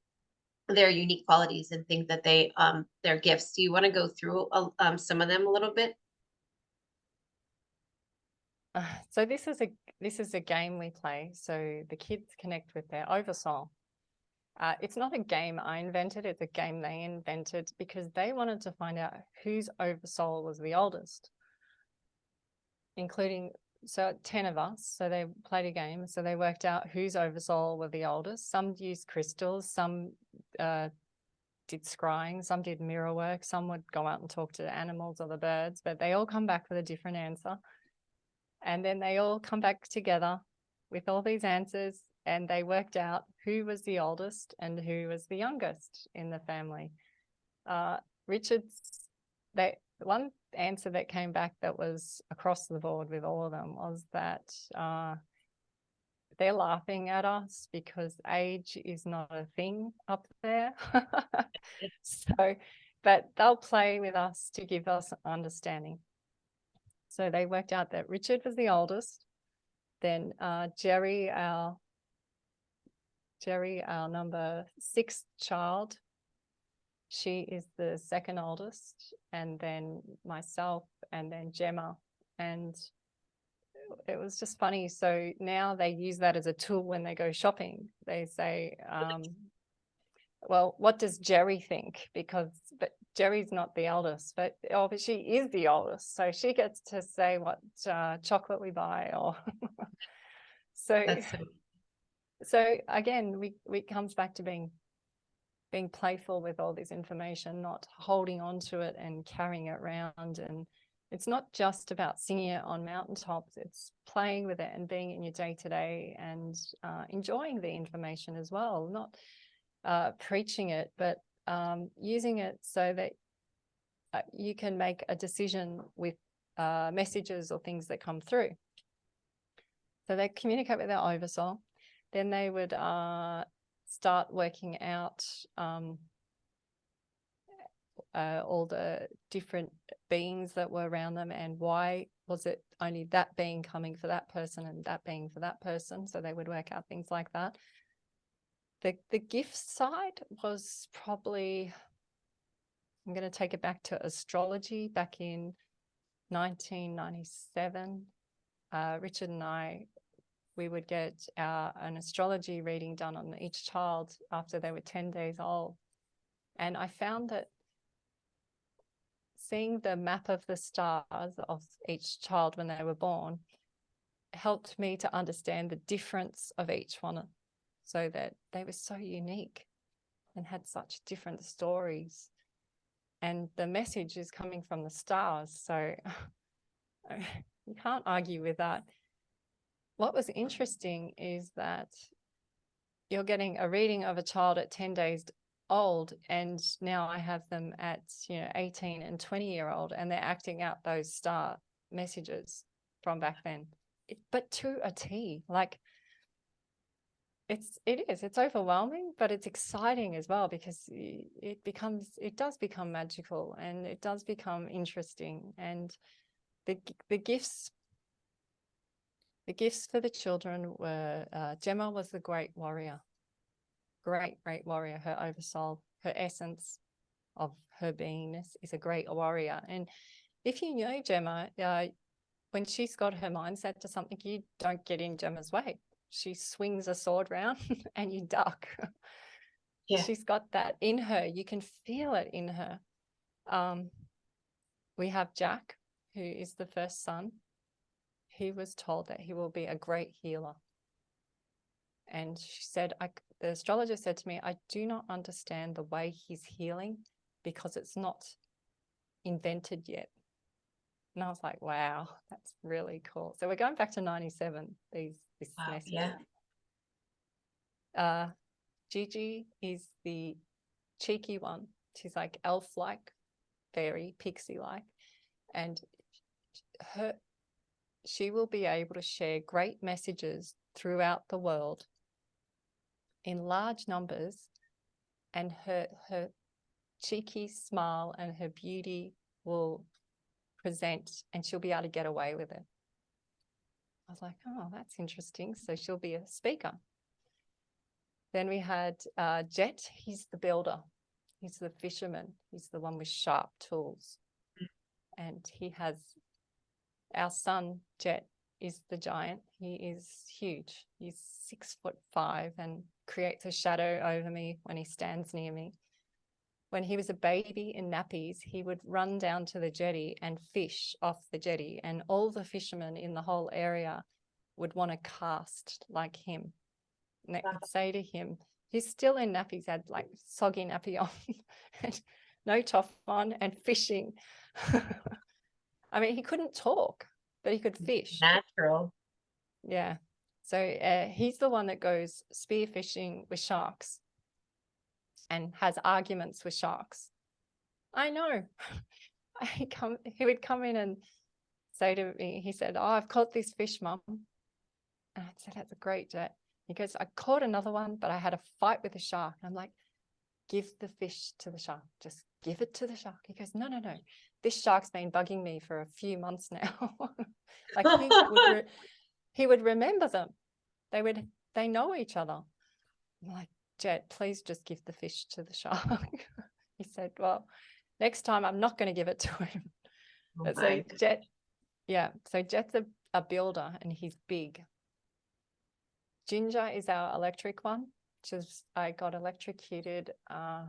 their unique qualities and things that their gifts. Do you want to go through some of them a little bit? So this is a game we play. So the kids connect with their oversoul. It's not a game I invented. It's a game they invented because they wanted to find out whose oversoul was the oldest, including 10 of us. So they played a game. So they worked out whose oversoul were the oldest. Some used crystals. Some did scrying. Some did mirror work. Some would go out and talk to the animals or the birds. But they all come back with a different answer. And then they all come back together with all these answers, and they worked out who was the oldest and who was the youngest in the family. One answer that came back that was across the board with all of them was that they're laughing at us because age is not a thing up there. But they'll play with us to give us understanding. So they worked out that Richard was the oldest. Then Jerry, our number 6 child, she is the second oldest, and then myself, and then Gemma. And it was just funny. So now they use that as a tool when they go shopping. They say, well, what does Jerry think? But Jerry's not the eldest, but she is the oldest. So she gets to say what chocolate we buy, or so again, we comes back to being playful with all this information, not holding on to it and carrying it around. And it's not just about singing it on mountaintops. It's playing with it and being in your day-to-day and enjoying the information as well, not preaching it, but using it so that you can make a decision with messages or things that come through. So they communicate with their oversoul. Then they would start working out all the different beings that were around them, and why was it only that being coming for that person and that being for that person. So they would work out things like that. The gift side was probably, I'm going to take it back to astrology. Back in 1997, Richard and I, we would get an astrology reading done on each child after they were 10 days old. And I found that seeing the map of the stars of each child when they were born helped me to understand the difference of each one, so that they were so unique and had such different stories. And the message is coming from the stars. So you can't argue with that. What was interesting is that you're getting a reading of a child at 10 days old, and now I have them at 18 and 20-year-old, and they're acting out those star messages from back then. But to a T, like it's overwhelming, but it's exciting as well, because it does become magical, and it does become interesting. And the gifts for the children were, Gemma was the great warrior, great warrior. Her oversoul, her essence of her beingness is a great warrior. And if you know Gemma, when she's got her mindset to something, you don't get in Gemma's way. She swings a sword round and you duck. Yeah. She's got that in her. You can feel it in her. We have Jack, who is the first son. He was told that he will be a great healer. And she said, the astrologer said to me, I do not understand the way he's healing, because it's not invented yet. And I was like, wow, that's really cool. So we're going back to 97, this Wow, message. yeah. Gigi is the cheeky one. She's like elf-like, fairy, pixie-like. And she will be able to share great messages throughout the world in large numbers, and her cheeky smile and her beauty will present, and she'll be able to get away with it. I was like, oh, that's interesting. So she'll be a speaker. Then we had Jet. He's the builder. He's the fisherman. He's the one with sharp tools. And he has, our son, Jet, is the giant. He is huge. He's 6'5" and creates a shadow over me when he stands near me. When he was a baby in nappies, he would run down to the jetty and fish off the jetty, and all the fishermen in the whole area would want to cast like him. And they would say to him, he's still in nappies, had like soggy nappy on and no top on and fishing. I mean, he couldn't talk, but he could fish. Natural. Yeah. So he's the one that goes spearfishing with sharks and has arguments with sharks. I know. He would come in and say to me, he said, oh, I've caught this fish, Mum. And I said, that's a great Jet. He goes, I caught another one, but I had a fight with a shark. And I'm like, give the fish to the shark. Just give it to the shark. He goes, no. This shark's been bugging me for a few months now. Like he would remember them. They know each other. I'm like, Jet, please just give the fish to the shark. He said, well, next time I'm not going to give it to him. Oh, so Jet, yeah. So Jet's a builder and he's big. Ginger is our electric one. I got electrocuted, I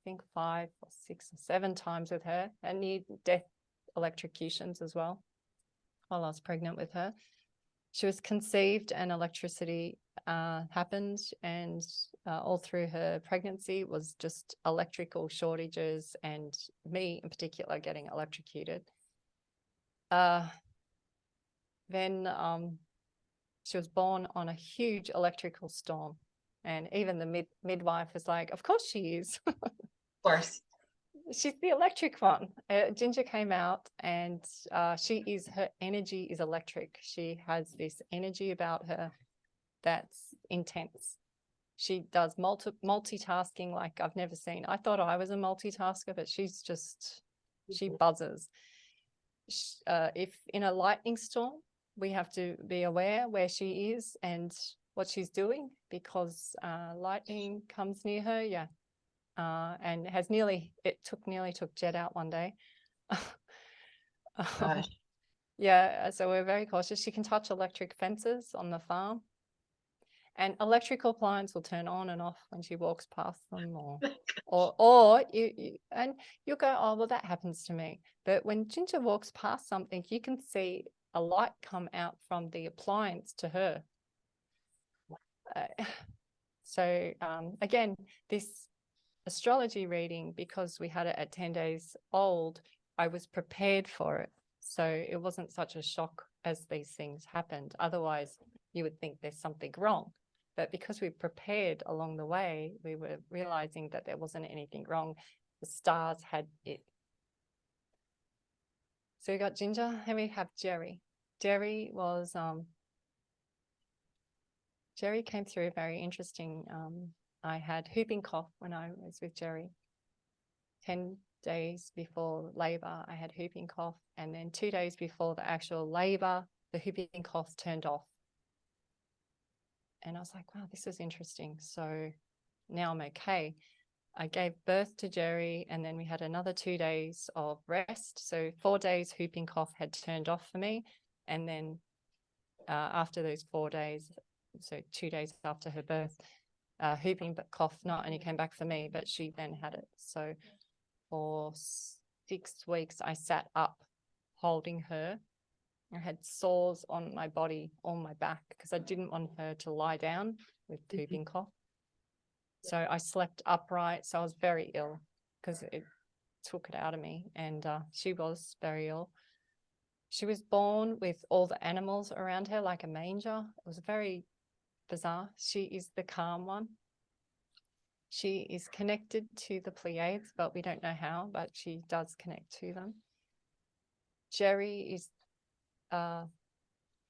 think 5 or 6 or 7 times with her, and near-death electrocutions as well while I was pregnant with her. She was conceived and electricity happened, and all through her pregnancy was just electrical shortages, and me in particular getting electrocuted. Then she was born on a huge electrical storm, and even the midwife was like, of course she is. Of course. She's the electric one. Ginger came out, and her energy is electric. She has this energy about her that's intense. She does multitasking like I've never seen. I thought I was a multitasker, but she buzzes. If in a lightning storm, we have to be aware where she is and what she's doing, because lightning comes near her. Yeah. And nearly took Jet out one day. Gosh. Yeah, so we're very cautious. She can touch electric fences on the farm, and electrical appliances will turn on and off when she walks past them, or you'll go, oh, well, that happens to me. But when Ginger walks past something, you can see a light come out from the appliance to her. So again, this astrology reading, because we had it at 10 days old, I was prepared for it. So it wasn't such a shock as these things happened. Otherwise, you would think there's something wrong. But because we prepared along the way, we were realizing that there wasn't anything wrong. The stars had it. So we got Ginger, and we have Jerry. Jerry came through very interesting. I had whooping cough when I was with Jerry. 10 days before labor, I had whooping cough. And then 2 days before the actual labor, the whooping cough turned off. And I was like, wow, this is interesting. So now I'm okay. I gave birth to Jerry, and then we had another 2 days of rest. So 4 days whooping cough had turned off for me. And then after those 4 days, so 2 days after her birth, whooping cough not only came back for me, but she then had it. So for 6 weeks, I sat up holding her. I had sores on my body, on my back, because I didn't want her to lie down with whooping cough. So I slept upright. So I was very ill because it took it out of me, and she was very ill. She was born with all the animals around her like a manger. It was very bizarre. She is the calm one. She is connected to the Pleiades, but we don't know how, but she does connect to them. Sherri is, the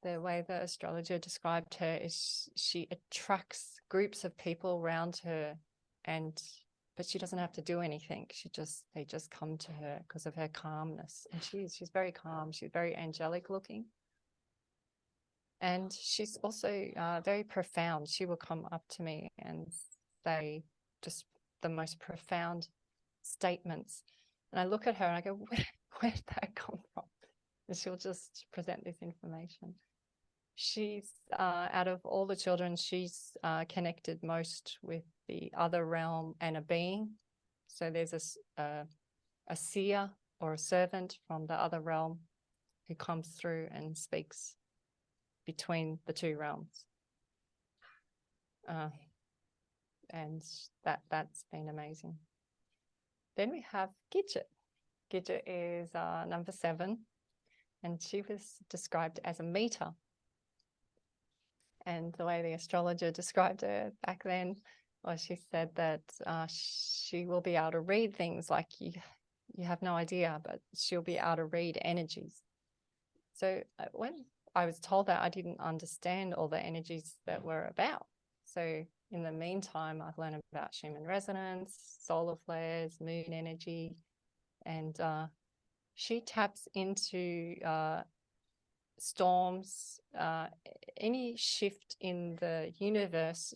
way the astrologer described her is she attracts groups of people around her, but she doesn't have to do anything. They just come to her because of her calmness. And she's very calm. She's very angelic looking. And she's also very profound. She will come up to me and say just the most profound statements. And I look at her and I go, where did that come from? And she'll just present this information. She's, out of all the children, she's connected most with the other realm and a being. So there's a seer or a servant from the other realm who comes through and speaks between the two realms. And that's been amazing. Then we have Gidget. Gidget is number 7, and she was described as a meter. And the way the astrologer described her back then was she said that she will be able to read things like you have no idea, but she'll be able to read energies. So when I was told that, I didn't understand all the energies that were about. So in the meantime, I've learned about Schumann resonance, solar flares, moon energy, and she taps into storms, any shift in the universe.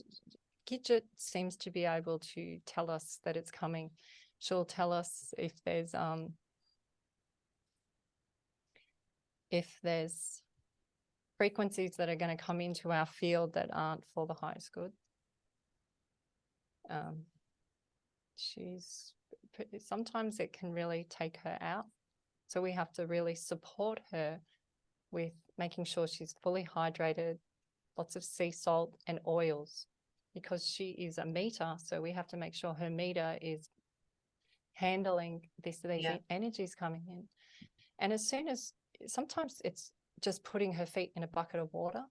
Gidget seems to be able to tell us that it's coming. She'll tell us if there's frequencies that are going to come into our field that aren't for the highest good. Sometimes it can really take her out. So we have to really support her with making sure she's fully hydrated, lots of sea salt and oils, because she is a meter. So we have to make sure her meter is handling these energies coming in. And as soon as, sometimes it's just putting her feet in a bucket of water.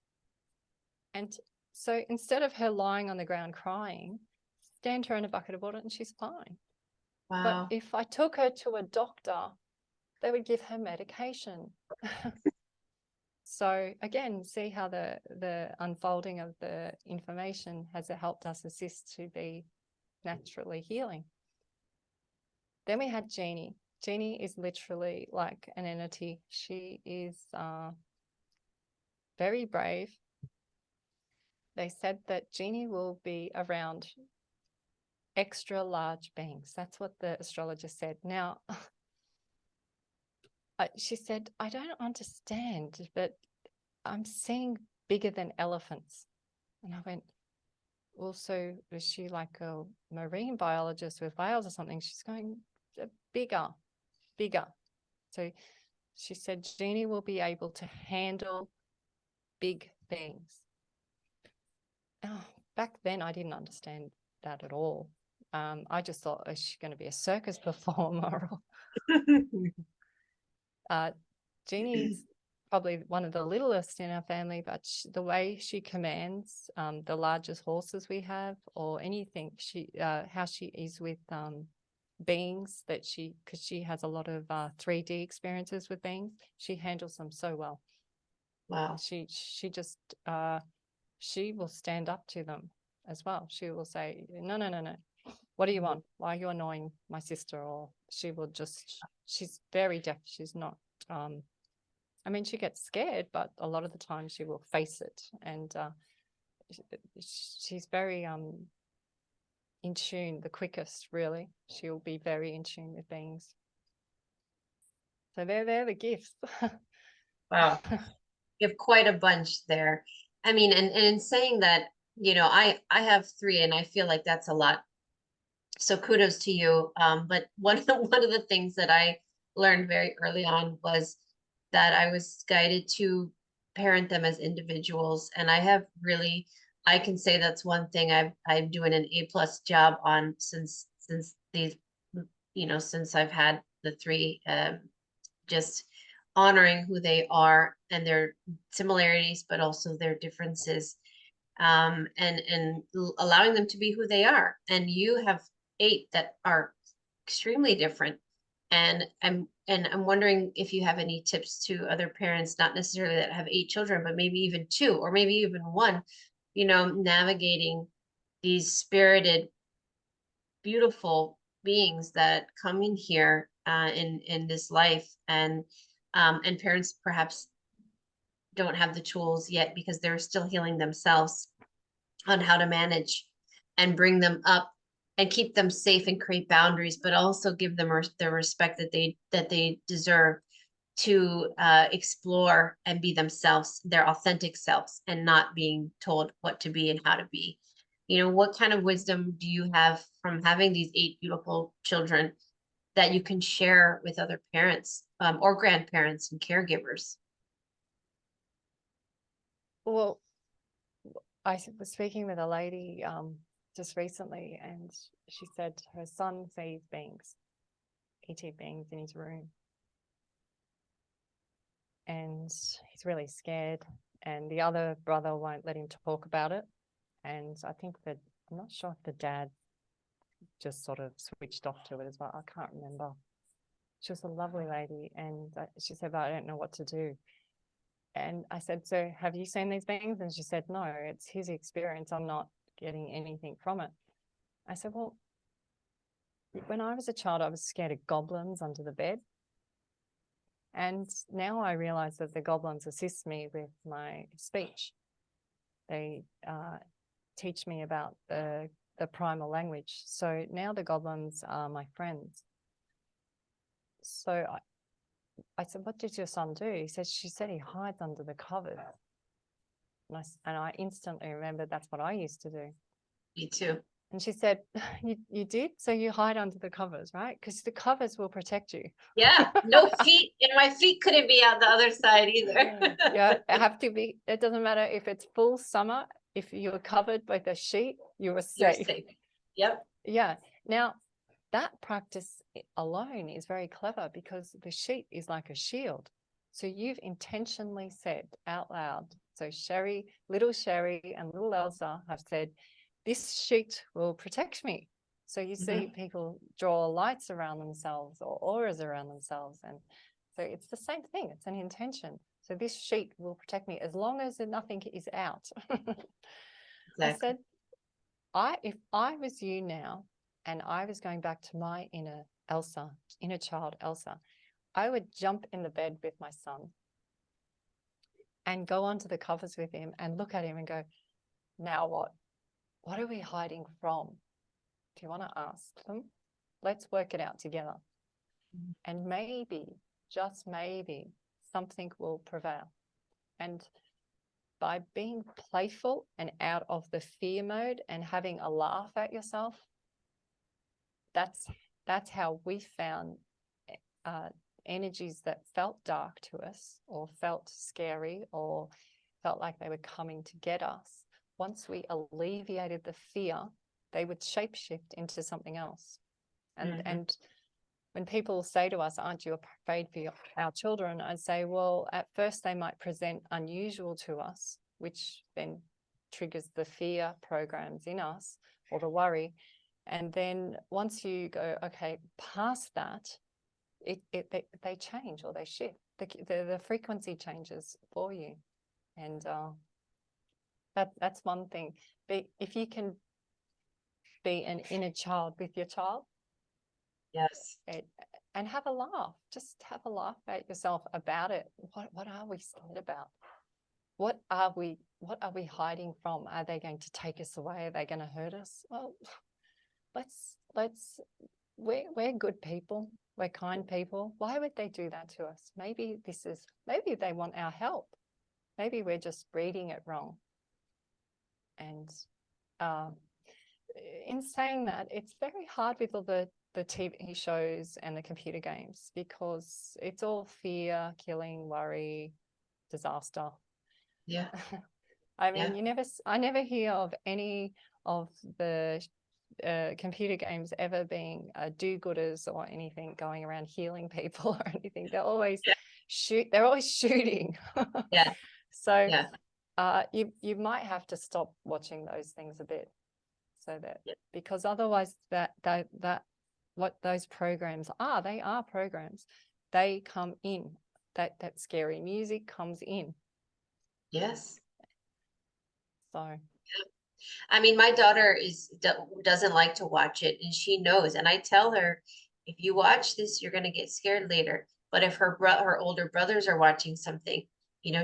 And so instead of her lying on the ground crying, stand her in a bucket of water and she's fine. Wow. But if I took her to a doctor, they would give her medication. So again, see how the unfolding of the information has helped us assist to be naturally healing. Then we had Jeannie. Jeannie is literally like an entity. She is very brave. They said that Jeannie will be around extra large beings. That's what the astrologer said. Now, she said, I don't understand, but I'm seeing bigger than elephants. And I went, well, so is she like a marine biologist with whales or something? She's going, bigger. So she said, Jeannie will be able to handle big things. Oh, back then, I didn't understand that at all. I just thought, is she going to be a circus performer? Jeannie's probably one of the littlest in our family, but the way she commands the largest horses we have or anything, how she is with beings because she has a lot of 3D experiences with beings, she handles them so well. Wow. She just, she will stand up to them as well. She will say, no. What do you want? Why are you annoying my sister? Or she will she's very deaf. She's not, she gets scared, but a lot of the time she will face it. And she's very in tune, the quickest, really. She'll be very in tune with beings. So they're the gifts. Wow. You have quite a bunch there. I mean, and in saying that, I have 3 and I feel like that's a lot. So kudos to you. But one of the things that I learned very early on was that I was guided to parent them as individuals. And I can say that's one thing I'm doing an A+ job on since these, since I've had the 3, just honoring who they are and their similarities, but also their differences, and allowing them to be who they are. And you have 8 that are extremely different. And I'm wondering if you have any tips to other parents, not necessarily that have 8 children, but maybe even 2 or maybe even 1, navigating these spirited, beautiful beings that come in here in this life, and parents perhaps don't have the tools yet because they're still healing themselves on how to manage and bring them up and keep them safe and create boundaries, but also give them the respect that they deserve to explore and be themselves, their authentic selves, and not being told what to be and how to be. What kind of wisdom do you have from having these 8 beautiful children that you can share with other parents, or grandparents and caregivers? Well, I was speaking with a lady just recently, and she said her son sees beings, ET beings, in his room. And he's really scared, and the other brother won't let him talk about it. And I think that, I'm not sure if the dad just sort of switched off to it as well. I can't remember. She was a lovely lady, and she said, but I don't know what to do. And I said, so have you seen these beings? And she said, no, it's his experience. I'm not getting anything from it. I said, well, when I was a child, I was scared of goblins under the bed. And now I realize that the goblins assist me with my speech. They teach me about the primal language. So now the goblins are my friends. So I said, what did your son do? She said he hides under the covers. And I instantly remembered that's what I used to do. Me too. And she said, you did? So you hide under the covers, right? Because the covers will protect you. Yeah, no feet, and my feet couldn't be on the other side either. Yeah, it have to be. It doesn't matter if it's full summer. If you're covered by the sheet, you are safe. You're safe. Yep. Yeah. Now, that practice alone is very clever because the sheet is like a shield. So you've intentionally said out loud. So little Sherri and little Elsa have said, this sheet will protect me. So you see people draw lights around themselves or auras around themselves. And so it's the same thing. It's an intention. So this sheet will protect me as long as nothing is out. Exactly. I said, if I was you now and I was going back to my inner child Elsa, I would jump in the bed with my son and go onto the covers with him and look at him and go, now what? What are we hiding from? Do you want to ask them? Let's work it out together. And maybe, just maybe, something will prevail. And by being playful and out of the fear mode and having a laugh at yourself, that's how we found energies that felt dark to us or felt scary or felt like they were coming to get us. Once we alleviated the fear, they would shapeshift into something else. And when people say to us, aren't you afraid for our children? I say, well, at first they might present unusual to us, which then triggers the fear programs in us or the worry. And then once you go, okay, past that, they change or they shift. The frequency changes for you. And that's one thing. If you can be an inner child with your child, yes, and have a laugh. Just have a laugh at yourself about it. What are we scared about? What are we hiding from? Are they going to take us away? Are they going to hurt us? Well, we're good people. We're kind people. Why would they do that to us? Maybe they want our help. Maybe we're just reading it wrong. And in saying that, it's very hard with all the TV shows and the computer games because it's all fear, killing, worry, disaster. Yeah. I mean, I never hear of any of the computer games ever being do-gooders or anything going around healing people or anything. They're always they're always shooting. Yeah. So Yeah. you might have to stop watching those things a bit, so that, Yeah. because otherwise that what those programs are, they are programs. They come in, that scary music comes in. Yes. So I mean, my daughter doesn't like to watch it, and she knows. And I tell her, if you watch this, you're gonna get scared later. But if her older brothers are watching something,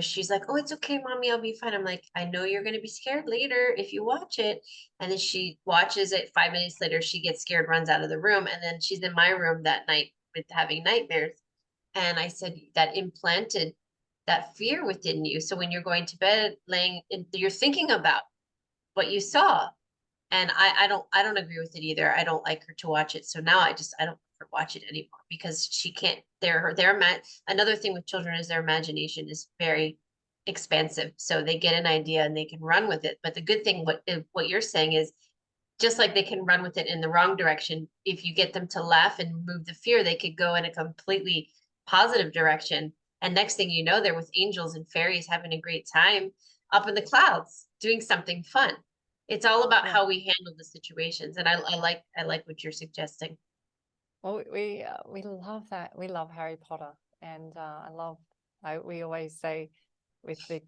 she's like, "Oh, it's okay, mommy, I'll be fine." I'm like, "I know you're gonna be scared later if you watch it." And then she watches it. 5 minutes later, she gets scared, runs out of the room, and then she's in my room that night with having nightmares. And I said that implanted that fear within you. So when you're going to bed, you're thinking about what you saw. And I don't agree with it either. I don't like her to watch it. So now I don't let her watch it anymore, because she can't, another thing with children is their imagination is very expansive. So they get an idea and they can run with it. But the good thing, what you're saying is, just like they can run with it in the wrong direction, if you get them to laugh and remove the fear, they could go in a completely positive direction. And next thing you know, they're with angels and fairies having a great time up in the clouds doing something fun. It's all about yeah. how we handle the situations. And I like what you're suggesting. Well, we love that. We love Harry Potter, and we always say,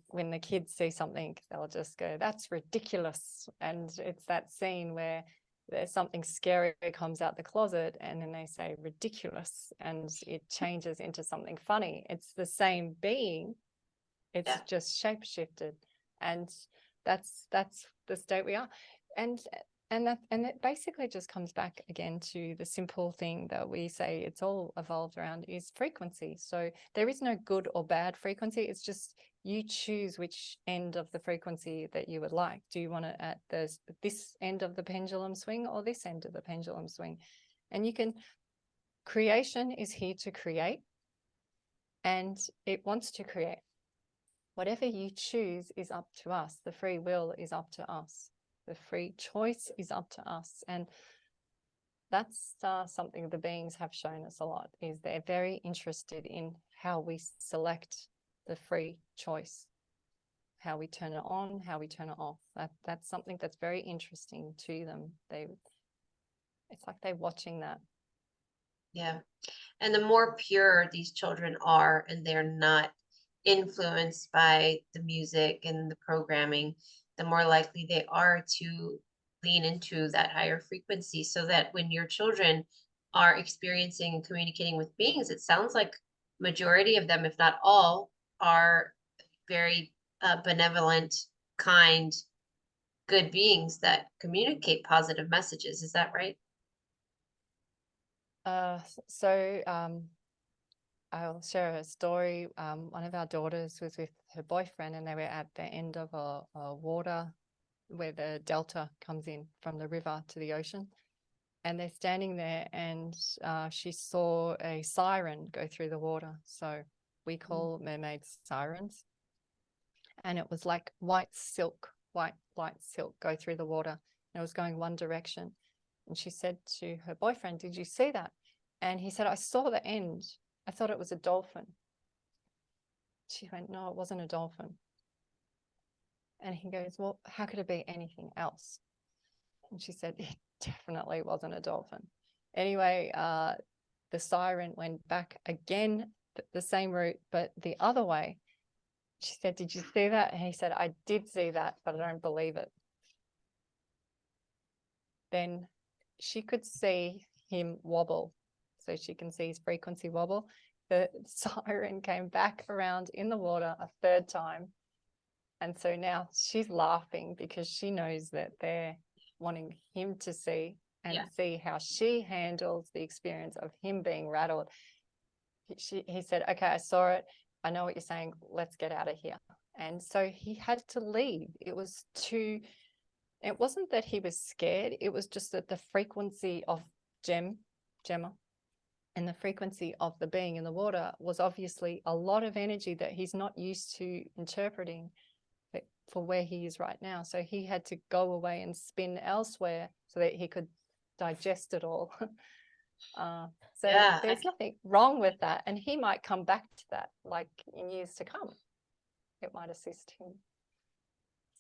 when the kids see something, they'll just go, "That's ridiculous," and it's that scene where there's something scary comes out the closet, and then they say ridiculous, and it changes into something funny. It's the same being, it's just shape shifted, and that's the state we are. And it basically just comes back again to the simple thing that we say it's all evolved around, is frequency. So there is no good or bad frequency. It's just you choose which end of the frequency that you would like. Do you want it at this end of the pendulum swing or this end of the pendulum swing? And creation is here to create, and it wants to create. Whatever you choose is up to us. The free will is up to us. The free choice is up to us. And that's something the beings have shown us a lot, is they're very interested in how we select the free choice, how we turn it on, how we turn it off. That's something that's very interesting to them. It's like they're watching that. Yeah. And the more pure these children are, and they're not influenced by the music and the programming, the more likely they are to lean into that higher frequency. So that when your children are experiencing and communicating with beings, it sounds like majority of them, if not all, are very benevolent, kind, good beings that communicate positive messages. Is that right? So I'll share a story. One of our daughters was with her boyfriend, and they were at the end of a water where the delta comes in from the river to the ocean. And they're standing there, and she saw a siren go through the water. So we call mermaids sirens. And it was like white silk go through the water. And it was going one direction. And she said to her boyfriend, "Did you see that?" And he said, "I saw the end. I thought it was a dolphin." She went, "No, it wasn't a dolphin." And he goes, "Well, how could it be anything else?" And she said, "It definitely wasn't a dolphin." Anyway, the siren went back again, the same route, but the other way. She said, "Did you see that?" And he said, "I did see that, but I don't believe it." Then she could see him wobble. So she can see his frequency wobble. The siren came back around in the water a third time. And so now she's laughing because she knows that they're wanting him to see and see how she handles the experience of him being rattled. He said, "Okay, I saw it. I know what you're saying. Let's get out of here." And so he had to leave. It wasn't that he was scared. It was just that the frequency of Gemma, and the frequency of the being in the water was obviously a lot of energy that he's not used to interpreting for where he is right now. So he had to go away and spin elsewhere so that he could digest it all. So Yeah. there's nothing wrong with that. And he might come back to that like in years to come. It might assist him.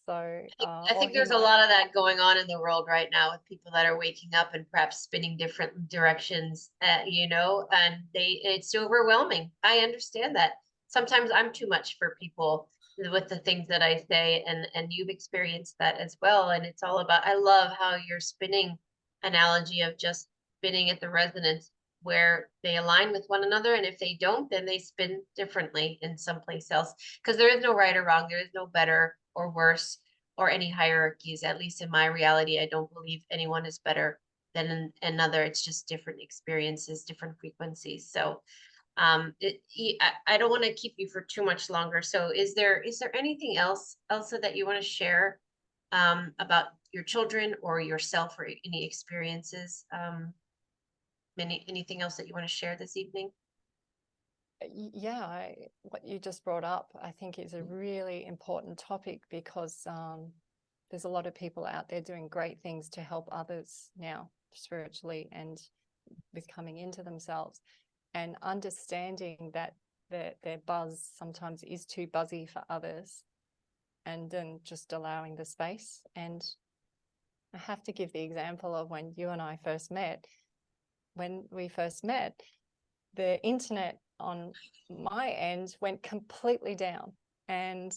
So, I or think he there's a might, lot of that going on in the world right now with people that are waking up and perhaps spinning different directions, you know, and it's overwhelming. I understand that. Sometimes I'm too much for people with the things that I say, and you've experienced that as well. And it's all about, I love how you're spinning analogy of just spinning at the resonance where they align with one another. And if they don't, then they spin differently in someplace else. Because there is no right or wrong, there is no better or worse or any hierarchies. At least in my reality, I don't believe anyone is better than another. It's just different experiences, different frequencies. So I don't want to keep you for too much longer. So is there anything else, Elsa, that you want to share about your children or yourself, or any experiences? Anything else that you want to share this evening? yeah, what you just brought up, I think is a really important topic, because there's a lot of people out there doing great things to help others now, spiritually and with coming into themselves, and understanding that their buzz sometimes is too buzzy for others, and then just allowing the space. And I have to give the example of when you and I first met. When we first met, the internet on my end went completely down. And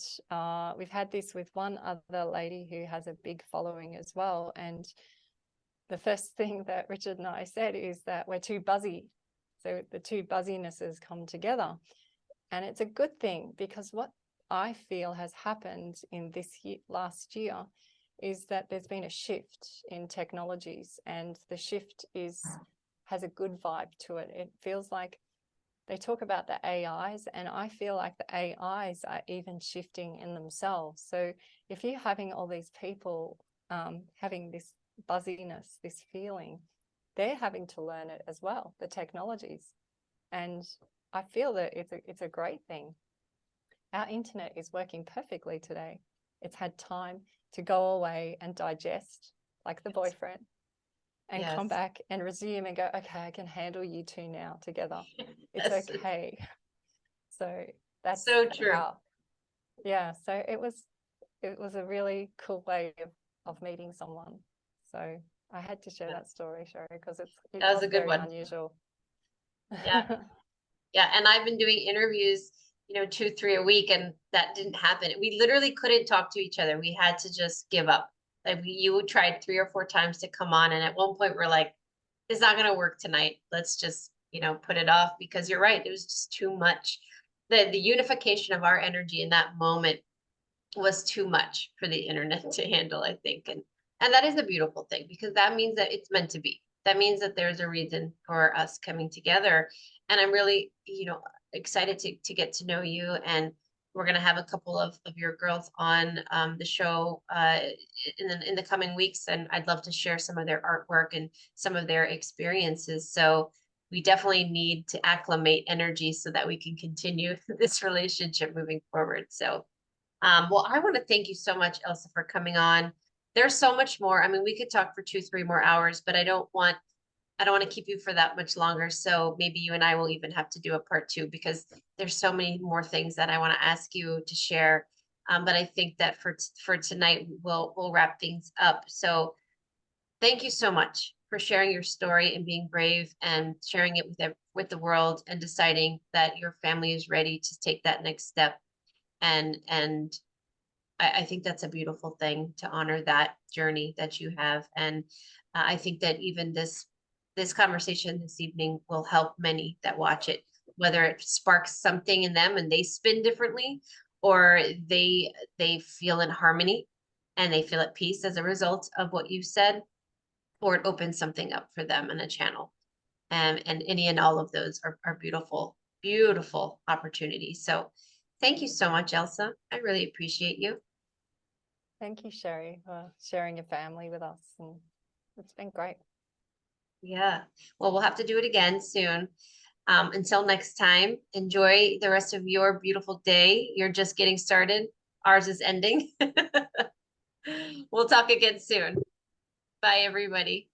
we've had this with one other lady who has a big following as well. And the first thing that Richard and I said is that we're too buzzy. So the two buzzinesses come together. And it's a good thing, because what I feel has happened in this last year is that there's been a shift in technologies, and the shift has a good vibe to it. It feels like they talk about the AIs, and I feel like the AIs are even shifting in themselves. So if you're having all these people having this buzziness, this feeling, they're having to learn it as well, the technologies. And I feel that it's a great thing. Our internet is working perfectly today. It's had time to go away and digest, like the boyfriend, and come back and resume and go, okay, I can handle you two now together. It's okay. So that's so true. Yeah. So it was a really cool way of meeting someone. So I had to share that story, Sherri, because it That was was a good very one. unusual. Yeah. Yeah. And I've been doing interviews, 2, 3 a week, and that didn't happen. We literally couldn't talk to each other. We had to just give up. Like you tried 3 or 4 times to come on. And at one point we're like, it's not going to work tonight. Let's just, put it off, because you're right. It was just too much. The unification of our energy in that moment was too much for the internet to handle, I think. And that is a beautiful thing, because that means that it's meant to be. That means that there's a reason for us coming together. And I'm really, excited to get to know you. And we're going to have a couple of your girls on the show in the coming weeks. And I'd love to share some of their artwork and some of their experiences. So we definitely need to acclimate energy so that we can continue this relationship moving forward. So well, I want to thank you so much, Elsa, for coming on. There's so much more. I mean, we could talk for 2, 3 more hours, but I don't want to keep you for that much longer. So maybe you and I will even have to do a part 2, because there's so many more things that I want to ask you to share. But I think that for tonight, we'll wrap things up. So thank you so much for sharing your story and being brave and sharing it with the world, and deciding that your family is ready to take that next step. And I think that's a beautiful thing, to honor that journey that you have. And I think that even this conversation this evening will help many that watch it, whether it sparks something in them and they spin differently, or they feel in harmony and they feel at peace as a result of what you said, or it opens something up for them in a channel. And any and all of those are beautiful, beautiful opportunities. So thank you so much, Elsa. I really appreciate you. Thank you, Sherri, for sharing your family with us. And it's been great. Yeah. Well, we'll have to do it again soon. Until next time, enjoy the rest of your beautiful day. You're just getting started. Ours is ending. We'll talk again soon. Bye, everybody.